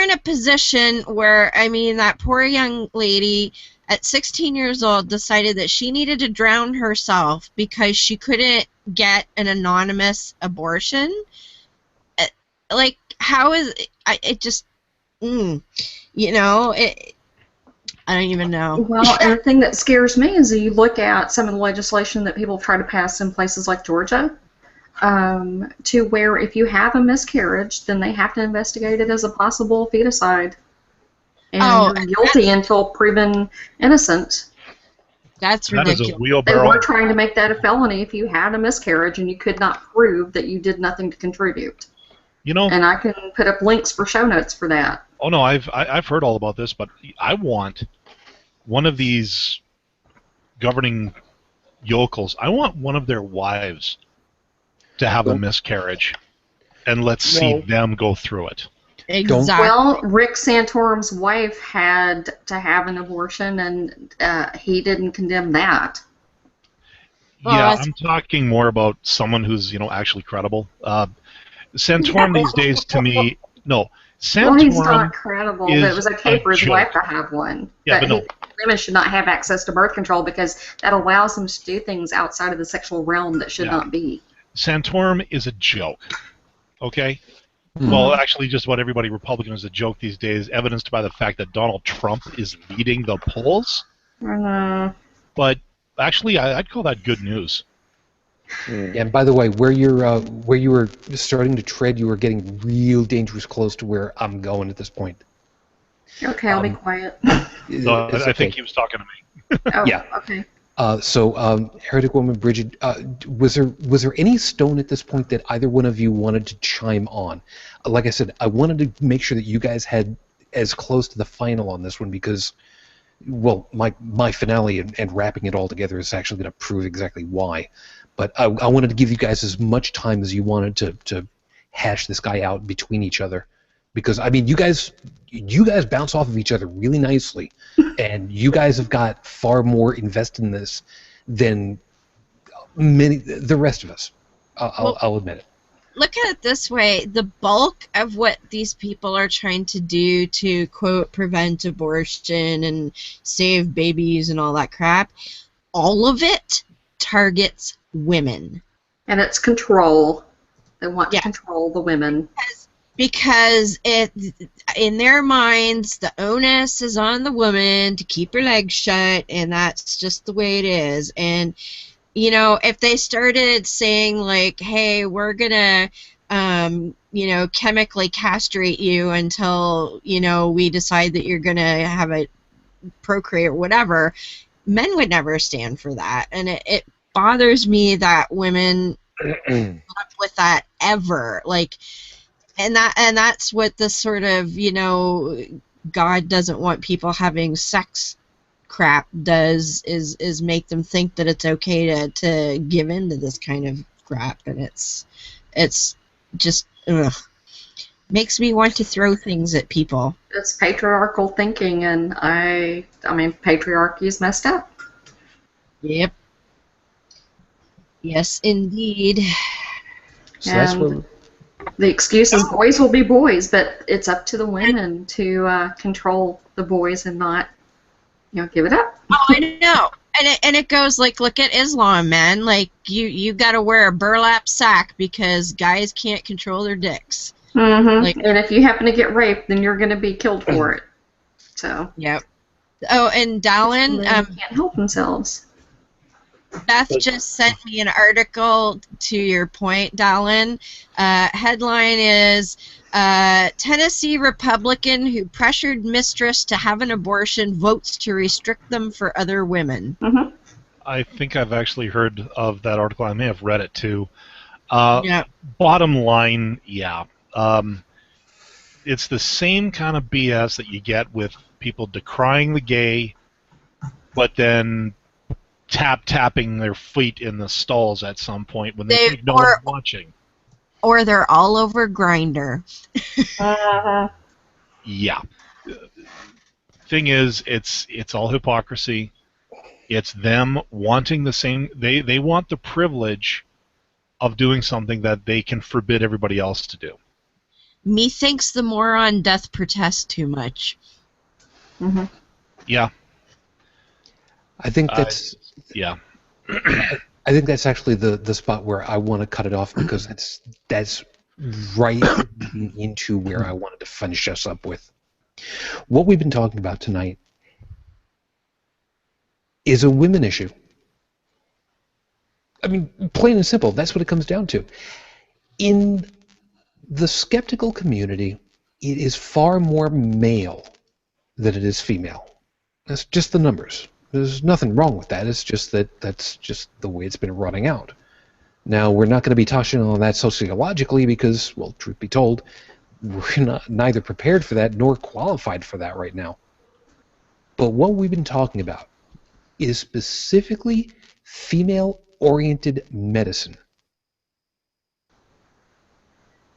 in a position where, that poor young lady at 16 years old decided that she needed to drown herself because she couldn't get an anonymous abortion. Like, how is it just, I don't even know. Well, and the thing that scares me is you look at some of the legislation that people try to pass in places like Georgia, to where if you have a miscarriage, then they have to investigate it as a possible feticide. And you're guilty until proven innocent. That's That is ridiculous. a They wheelbarrow. were trying to make that a felony if you had a miscarriage and you could not prove that you did nothing to contribute. You know, And I can put up links for show notes for that. oh no, I've heard all about this, but I want one of these governing yokels. I want one of their wives to have a miscarriage, and let's see them go through it. Exactly. Well, Rick Santorum's wife had to have an abortion, and he didn't condemn that. Well, Yeah, that's- I'm talking more about someone who's actually credible. Santorum these days, to me, no. Well, he's Santorum not credible, but it was okay for his joke. wife to have one. Yeah, but no. Women should not have access to birth control because that allows them to do things outside of the sexual realm that should not be. Santorum is a joke. Okay? Well, actually, just about everybody Republican is a joke these days, evidenced by the fact that Donald Trump is leading the polls. But actually, I'd call that good news. And by the way, where you were starting to tread, you were getting real dangerous close to where I'm going at this point. Okay, I'll be quiet. No, It's I okay. think he was talking to me. Oh, Yeah. okay. So, Heretic Woman, Bridget, was there any stone at this point that either one of you wanted to chime on? Like I said, I wanted to make sure that you guys had as close to the final on this one because, well, my finale and wrapping it all together is actually going to prove exactly why. But I wanted to give you guys as much time as you wanted to hash this guy out between each other. Because, I mean, you guys bounce off of each other really nicely, and you guys have got far more invested in this than the rest of us. I'll admit it. Look at it this way. The bulk of what these people are trying to do to, quote, prevent abortion and save babies and all that crap, all of it targets women. And it's control. They want to control the women. Because in their minds, the onus is on the woman to keep her legs shut, and that's just the way it is. And, if they started saying, like, hey, we're going to, chemically castrate you until, we decide that you're going to have a procreate or whatever, men would never stand for that. And it bothers me that women put up with that ever. Like, and that's what this sort of, God doesn't want people having sex crap does is make them think that it's okay to give in to this kind of crap, and it's just makes me want to throw things at people. It's patriarchal thinking, and I mean, patriarchy is messed up. Yep. Yes, indeed. So that's where the excuse is boys will be boys, but it's up to the women to control the boys and not, give it up. Oh, I know. And it goes like, look at Islam, man. Like, you got to wear a burlap sack because guys can't control their dicks. Mm-hmm. Like, and if you happen to get raped, then you're going to be killed for it. So. Yep. Oh, and Dallin, can't help themselves. Beth just sent me an article to your point, Dallin. Headline is, Tennessee Republican who pressured mistress to have an abortion votes to restrict them for other women. Mm-hmm. I think I've actually heard of that article. I may have read it too. Yeah. Bottom line, yeah. It's the same kind of BS that you get with people decrying the gay, but then tapping their feet in the stalls at some point when they think no one's watching. Or they're all over Grindr. Yeah. Thing is, it's all hypocrisy. It's them wanting the same. They want the privilege of doing something that they can forbid everybody else to do. Methinks the moron doth protest too much. Mm-hmm. Yeah. I think that's yeah. I think that's actually the spot where I want to cut it off because that's right into where I wanted to finish us up with. What we've been talking about tonight is a women issue. I mean, plain and simple, that's what it comes down to. In the skeptical community, it is far more male than it is female. That's just the numbers. There's nothing wrong with that. It's just that that's just the way it's been running out. Now, we're not going to be touching on that sociologically because, well, truth be told, we're neither prepared for that nor qualified for that right now. But what we've been talking about is specifically female-oriented medicine.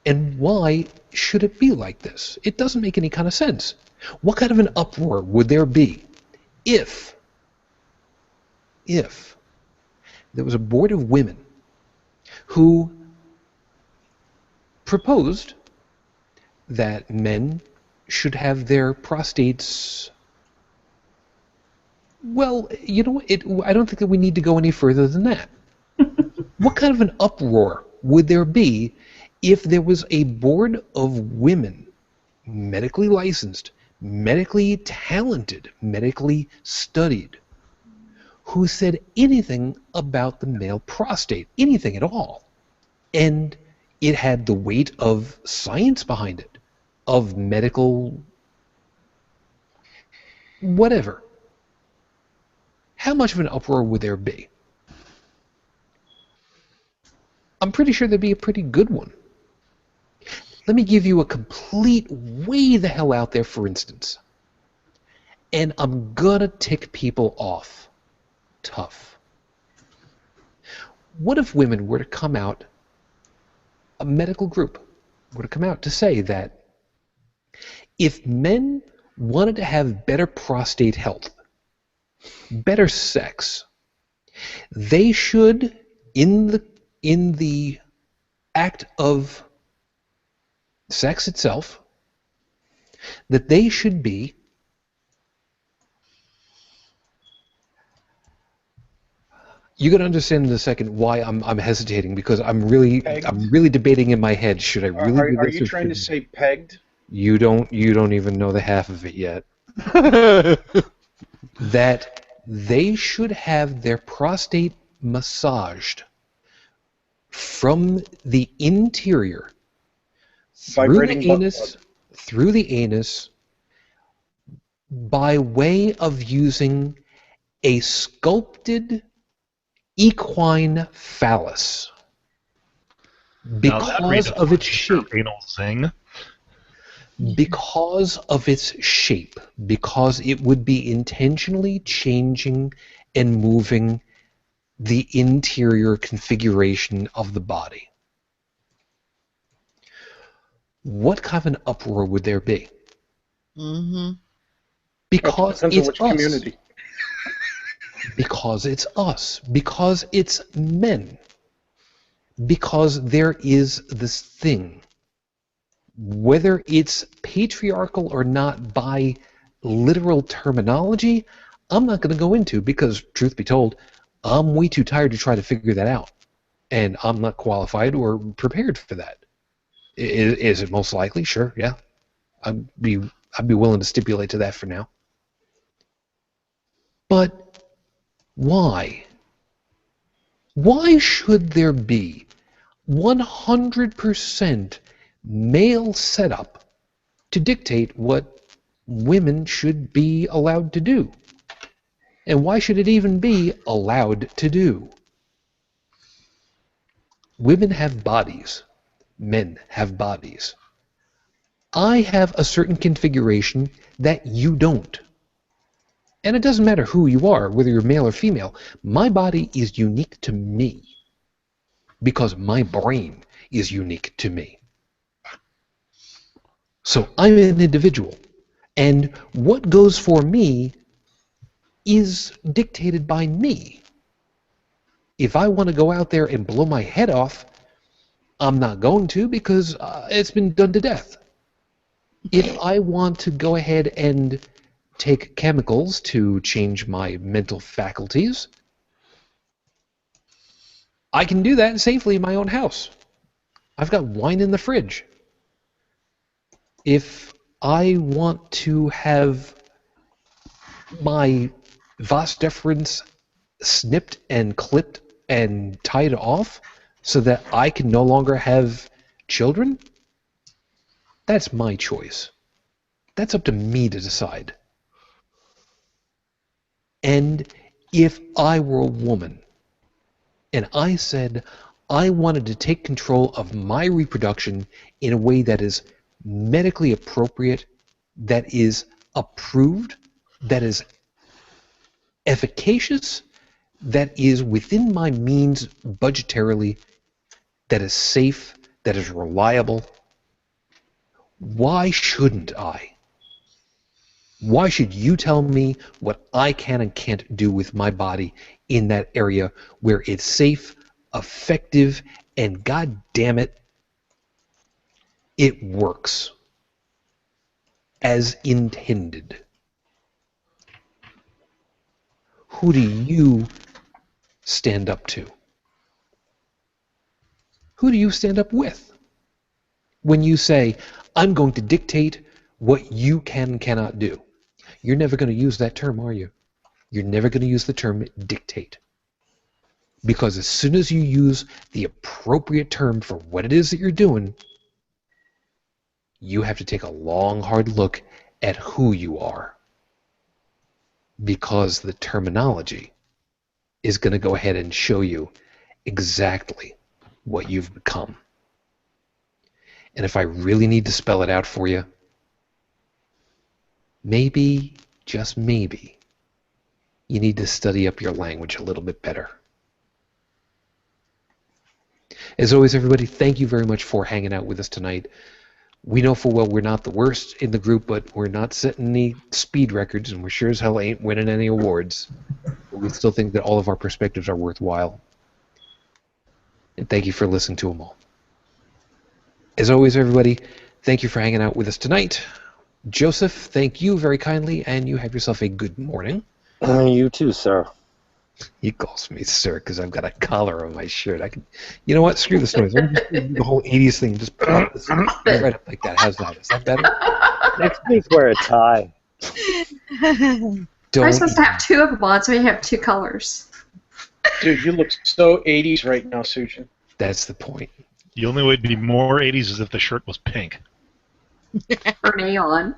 And why should it be like this? It doesn't make any kind of sense. What kind of an uproar would there be if there was a board of women who proposed that men should have their prostates... Well, you know, I don't think that we need to go any further than that. What kind of an uproar would there be if there was a board of women, medically licensed, medically talented, medically studied, who said anything about the male prostate, anything at all, and it had the weight of science behind it, of medical whatever? How much of an uproar would there be? I'm pretty sure there'd be a pretty good one. Let me give you a complete way the hell out there, for instance. And I'm gonna tick people off. Tough. What if women were to come out, a medical group were to come out to say that if men wanted to have better prostate health, better sex, they should, in the act of sex itself, that they should be you're going to understand in a second why I'm hesitating, because I'm really debating in my head, should I really do this? Are you trying to say pegged? You don't even know the half of it yet. That they should have their prostate massaged from the interior through the anus by way of using a sculpted equine phallus because of its shape. Anal zing. Because of its shape, because it would be intentionally changing and moving the interior configuration of the body. What kind of an uproar would there be? Mm-hmm. Because depends it's on which us. community. Because it's us. Because it's men. Because there is this thing. Whether it's patriarchal or not by literal terminology, I'm not going to go into, because, truth be told, I'm way too tired to try to figure that out. And I'm not qualified or prepared for that. Is it most likely? Sure, yeah. I'd be willing to stipulate to that for now. But why? Why should there be 100% male setup to dictate what women should be allowed to do? And why should it even be allowed to do? Women have bodies. Men have bodies. I have a certain configuration that you don't. And it doesn't matter who you are, whether you're male or female. My body is unique to me because my brain is unique to me. So I'm an individual. And what goes for me is dictated by me. If I want to go out there and blow my head off, I'm not going to, because it's been done to death. If I want to go ahead and take chemicals to change my mental faculties, I can do that safely in my own house. I've got wine in the fridge. If I want to have my vas deferens snipped and clipped and tied off so that I can no longer have children? That's my choice. That's up to me to decide. And if I were a woman and I said I wanted to take control of my reproduction in a way that is medically appropriate, that is approved, that is efficacious, that is within my means budgetarily, that is safe, that is reliable, why shouldn't I? Why should you tell me what I can and can't do with my body in that area where it's safe, effective, and God damn it, it works as intended? Who do you stand up to? Who do you stand up with? When you say, I'm going to dictate what you can and cannot do. You're never going to use that term, are you? You're never going to use the term dictate. Because as soon as you use the appropriate term for what it is that you're doing, you have to take a long, hard look at who you are. Because the terminology is going to go ahead and show you exactly what you've become. And if I really need to spell it out for you, maybe, just maybe, you need to study up your language a little bit better. As always, everybody, thank you very much for hanging out with us tonight. We know full well we're not the worst in the group, but we're not setting any speed records, and we sure as hell ain't winning any awards. But we still think that all of our perspectives are worthwhile. And thank you for listening to them all. As always, everybody, thank you for hanging out with us tonight. Joseph, thank you very kindly, and you have yourself a good morning. You too, sir. He calls me sir because I've got a collar on my shirt. I can, you know what? Screw this noise. I'm just do the whole 80s thing. Just pop this right up like that. How's that? Is that better? Next week, wear a tie. We're supposed to have two of them on, so we have two colors. Dude, you look so 80s right now, Shujin. That's the point. The only way to be more 80s is if the shirt was pink. Or neon.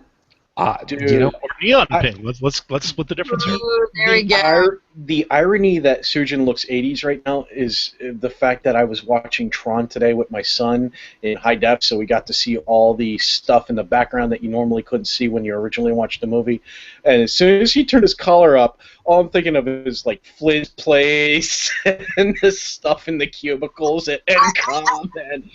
Dude, you know, Or neon pink. Let's split the difference here. Ooh, there we go. The irony that Shujin looks 80s right now is the fact that I was watching Tron today with my son in high def, so we got to see all the stuff in the background that you normally couldn't see when you originally watched the movie. And as soon as he turned his collar up, all I'm thinking of is like Flynn's Place and the stuff in the cubicles at NCOM. And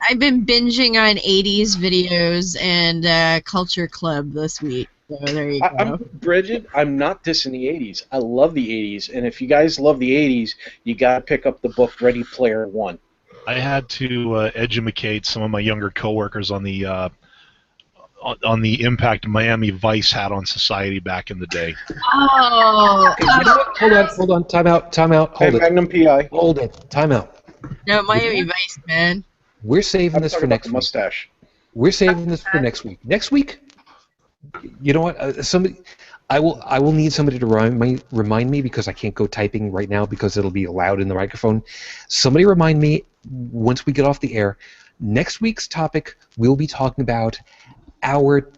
I've been binging on 80s videos and Culture Club this week. So there you go. Bridget, I'm not dissing the 80s. I love the 80s. And if you guys love the 80s, you got to pick up the book Ready Player One. I had to educate some of my younger coworkers on the impact Miami Vice had on society back in the day. Oh. Hold on. Time out. Hold it. Magnum PI. Hold it. Time out. No, Miami Vice, man. We're saving this for next week. Mustache. We're saving this for next week. Next week, you know what? Somebody, I will need somebody to remind me because I can't go typing right now because it'll be loud in the microphone. Somebody remind me once we get off the air. Next week's topic, we'll be talking about our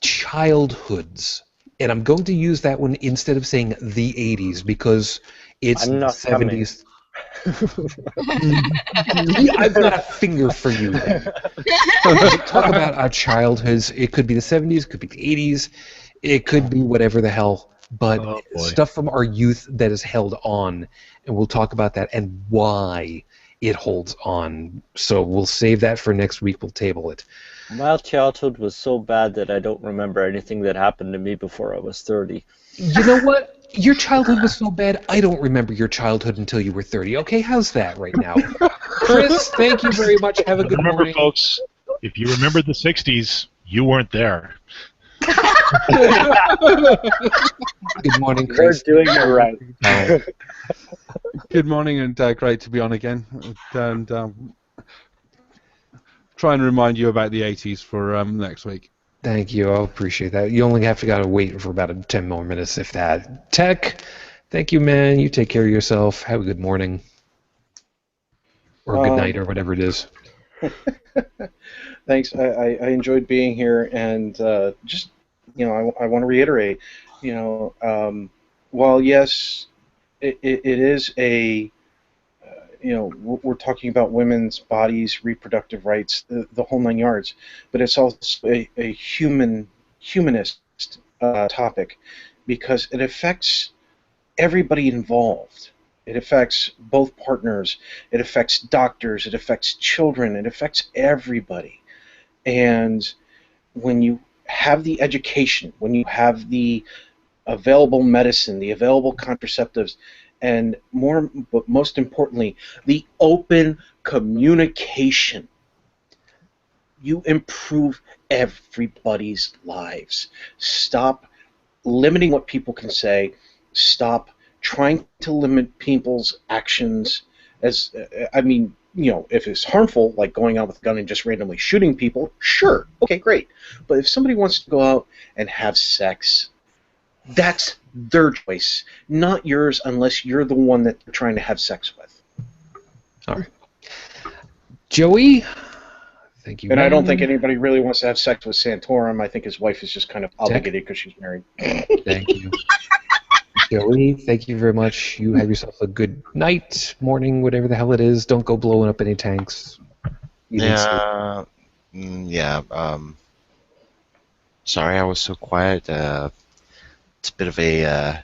childhoods, and I'm going to use that one instead of saying the 80s because it's the 70s. I've got a finger for you. Talk about our childhoods. It could be the 70s, it could be the 80s, it could be whatever the hell, but stuff from our youth that is held on, and we'll talk about that and why it holds on. So we'll save that for next week. We'll table it. My childhood was so bad that I don't remember anything that happened to me before I was 30. You know what? Your childhood was so bad, I don't remember your childhood until you were 30. Okay, how's that right now? Chris, thank you very much. Have a good morning. Remember, folks, if you remember the 60s, you weren't there. Good morning, Chris. You're doing it right. Good morning, and great to be on again. And try and remind you about the 80s for next week. Thank you. I appreciate that. You only have to gotta wait for about 10 more minutes, if that. Tech, thank you, man. You take care of yourself. Have a good morning. Or good night, or whatever it is. Thanks. I enjoyed being here, and just I want to reiterate, while yes, it is a we're talking about women's bodies, reproductive rights, the whole 9 yards, but it's also a humanist topic because it affects everybody involved. It affects both partners. It affects doctors. It affects children. It affects everybody. And when you have the education, when you have the available medicine, the available contraceptives, and but most importantly, the open communication, you improve everybody's lives. Stop limiting what people can say. Stop trying to limit people's actions. If it's harmful, like going out with a gun and just randomly shooting people, sure, okay, great. But if somebody wants to go out and have sex, that's their choice, not yours, unless you're the one that they're trying to have sex with. All right. Joey, thank you. And I don't think anybody really wants to have sex with Santorum. I think his wife is just kind of obligated because she's married. Thank you. Joey, thank you very much. You have yourself a good night, morning, whatever the hell it is. Don't go blowing up any tanks. Sorry I was so quiet. It's a bit of a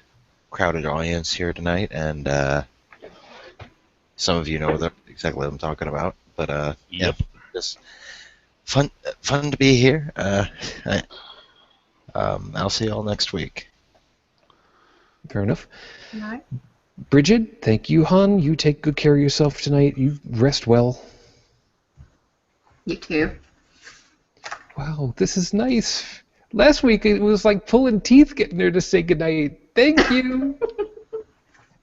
crowded audience here tonight, and some of you know exactly what I'm talking about. But Yep. just fun to be here. I'll see you all next week. Fair enough. No. Bridget, thank you, hon. You take good care of yourself tonight. You rest well. You too. Wow, this is nice. Last week it was like pulling teeth getting there to say goodnight. Thank you.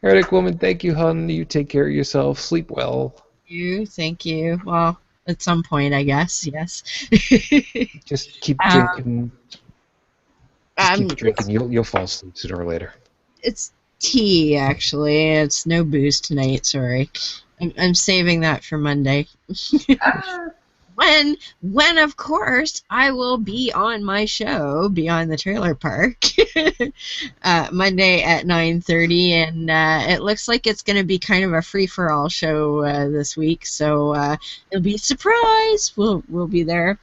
Heretic woman, thank you, hon. You take care of yourself. Sleep well. Thank you. Well, at some point, I guess, yes. Just keep drinking. Keep drinking. You'll fall asleep sooner or later. It's tea, actually. It's no booze tonight, sorry. I'm saving that for Monday. When of course I will be on my show Beyond the Trailer Park Monday at 9:30, and it looks like it's going to be kind of a free-for-all show this week, so it'll be a surprise. We'll be there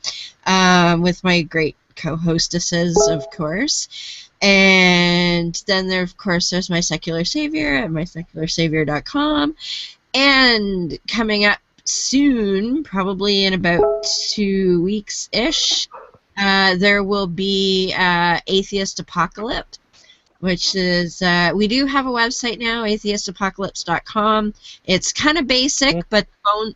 with my great co-hostesses, of course. And then there's my Secular Savior at mysecularsavior.com, and coming up soon, probably in about 2 weeks-ish, there will be Atheist Apocalypse, which is, we do have a website now, atheistapocalypse.com. It's kind of basic, but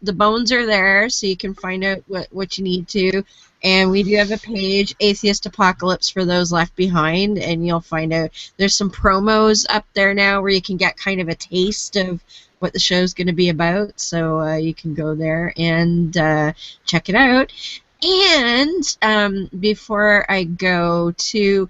the bones are there, so you can find out what you need to. And we do have a page, Atheist Apocalypse for Those Left Behind, and you'll find out there's some promos up there now where you can get kind of a taste of what the show's going to be about, so you can go there and check it out. And before I go to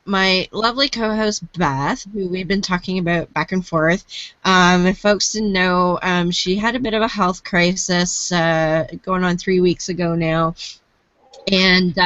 my lovely co-host Beth, who we've been talking about back and forth, if folks didn't know, she had a bit of a health crisis going on 3 weeks ago now. And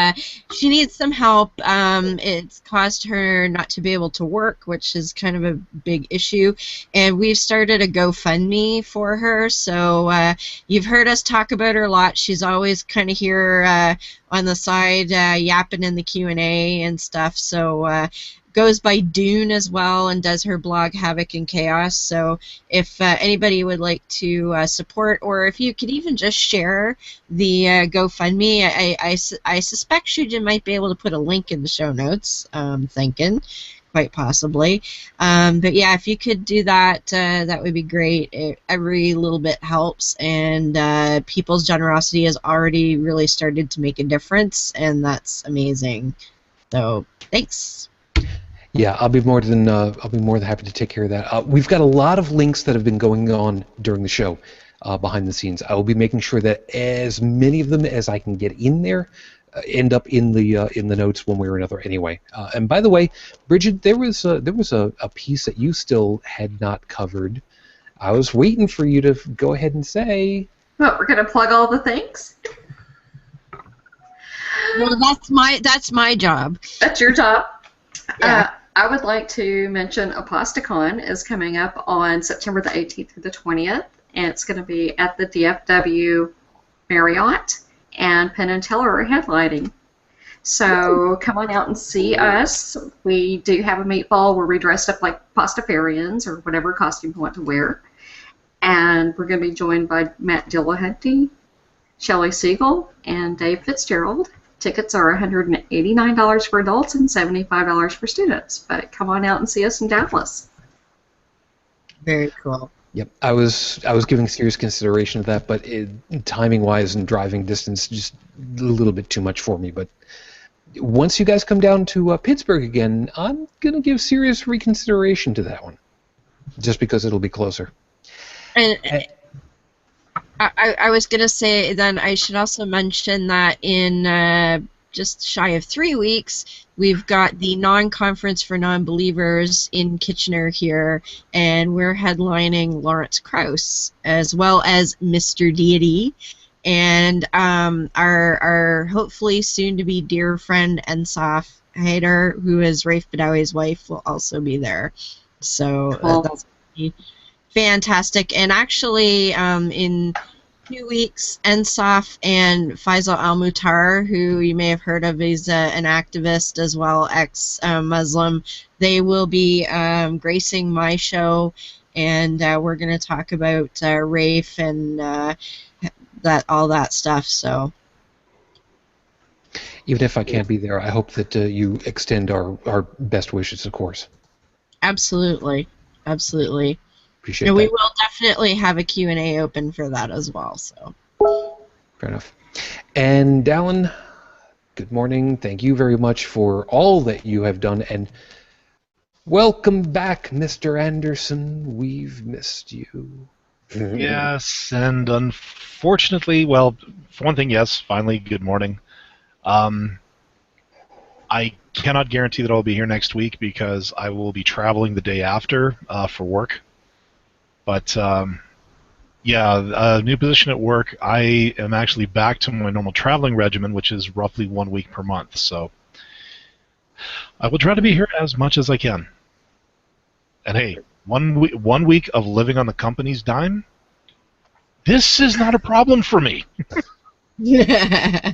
she needs some help. It's caused her not to be able to work, which is kind of a big issue. And we've started a GoFundMe for her. So you've heard us talk about her a lot. She's always kind of here on the side yapping in the Q&A and stuff. So goes by Dune as well and does her blog Havoc and Chaos. So if anybody would like to support, or if you could even just share the GoFundMe, I suspect Shujin might be able to put a link in the show notes, thinking, quite possibly. But yeah, if you could do that, that would be great. Every little bit helps, and people's generosity has already really started to make a difference, and that's amazing. So thanks. Yeah, I'll be more than happy to take care of that. We've got a lot of links that have been going on during the show, behind the scenes. I will be making sure that as many of them as I can get in there, end up in the notes one way or another anyway. And by the way, Bridget, there was a piece that you still had not covered. I was waiting for you to go ahead and say. What, we're going to plug all the things? Well, that's my job. That's your job? Yeah. I would like to mention ApostaCon is coming up on September the 18th through the 20th, and it's going to be at the DFW Marriott, and Penn and Teller are headlining. So come on out and see us. We do have a meatball where we dressed up like Pastafarians or whatever costume you want to wear. And we're going to be joined by Matt Dillahunty, Shelley Siegel, and Dave Fitzgerald. Tickets are $189 for adults and $75 for students. But come on out and see us in Dallas. Very cool. Yep, I was giving serious consideration of that, but timing-wise and driving distance, just a little bit too much for me. But once you guys come down to Pittsburgh again, I'm gonna give serious reconsideration to that one, just because it'll be closer. And I was gonna say then I should also mention that in just shy of 3 weeks, we've got the non-conference for non-believers in Kitchener here, and we're headlining Lawrence Krauss, as well as Mr. Deity, and our hopefully soon-to-be dear friend Ensaf Haider, who is Rafe Badawi's wife, will also be there. So Cool. that's fantastic. And actually, in 2 weeks, Ensaf and Faisal Al-Mutar, who you may have heard of, is an activist as well, ex-Muslim. They will be gracing my show, and we're going to talk about Rafe and all that stuff. So, Even if I can't be there, I hope that you extend our best wishes, of course. absolutely, absolutely. Appreciate And that. we will definitely have a Q&A open for that as well. So. Fair enough. And Dallin, good morning. Thank you very much for all that you have done, and welcome back, Mr. Anderson. We've missed you. Yes, and unfortunately, well, for one thing, yes, finally, good morning. I cannot guarantee that I'll be here next week because I will be traveling the day after for work. But yeah, new position at work. I am actually back to my normal traveling regimen, which is roughly 1 week per month. So I will try to be here as much as I can. And hey, 1 week of living on the company's dime, this is not a problem for me. Yeah.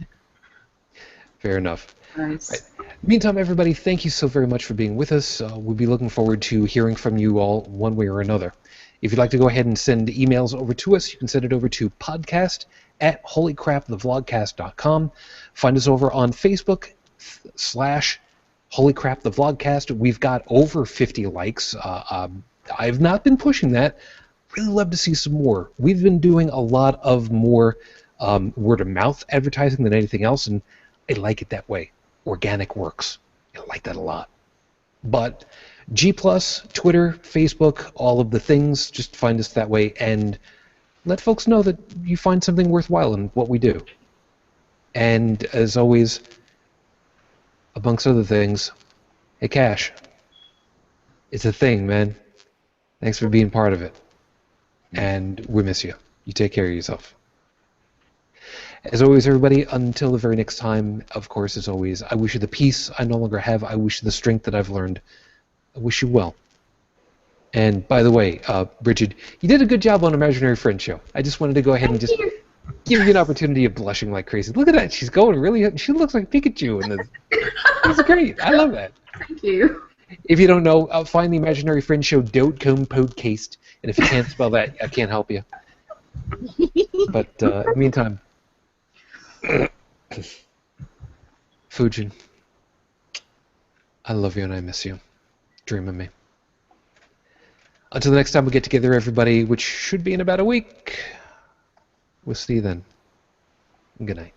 Fair enough. Nice. Right. Meantime, everybody, thank you so very much for being with us. We'll be looking forward to hearing from you all one way or another. If you'd like to go ahead and send emails over to us, you can send it over to podcast@holycrapthevlogcast.com. Find us over on Facebook /holycrapthevlogcast. We've got over 50 likes. I've not been pushing that. Really love to see some more. We've been doing a lot of more word-of-mouth advertising than anything else, and I like it that way. Organic works. I like that a lot. But G+, Twitter, Facebook, all of the things, just find us that way and let folks know that you find something worthwhile in what we do. And as always, amongst other things, hey Cash, it's a thing, man. Thanks for being part of it. And we miss you. You take care of yourself. As always, everybody, until the very next time, of course, as always, I wish you the peace I no longer have. I wish you the strength that I've learned. I wish you well. And by the way, Bridget, you did a good job on Imaginary Friend Show. I just wanted to go ahead and just give you an opportunity of blushing like crazy. Look at that. She's going really... She looks like Pikachu. And that's great. I love that. Thank you. If you don't know, find the Imaginary Friend Show .com/podcast. And if you can't spell that, I can't help you. But in the meantime... Fujin, I love you and I miss you. Dream of me. Until the next time we get together, everybody, which should be in about a week, we'll see you then. Good night.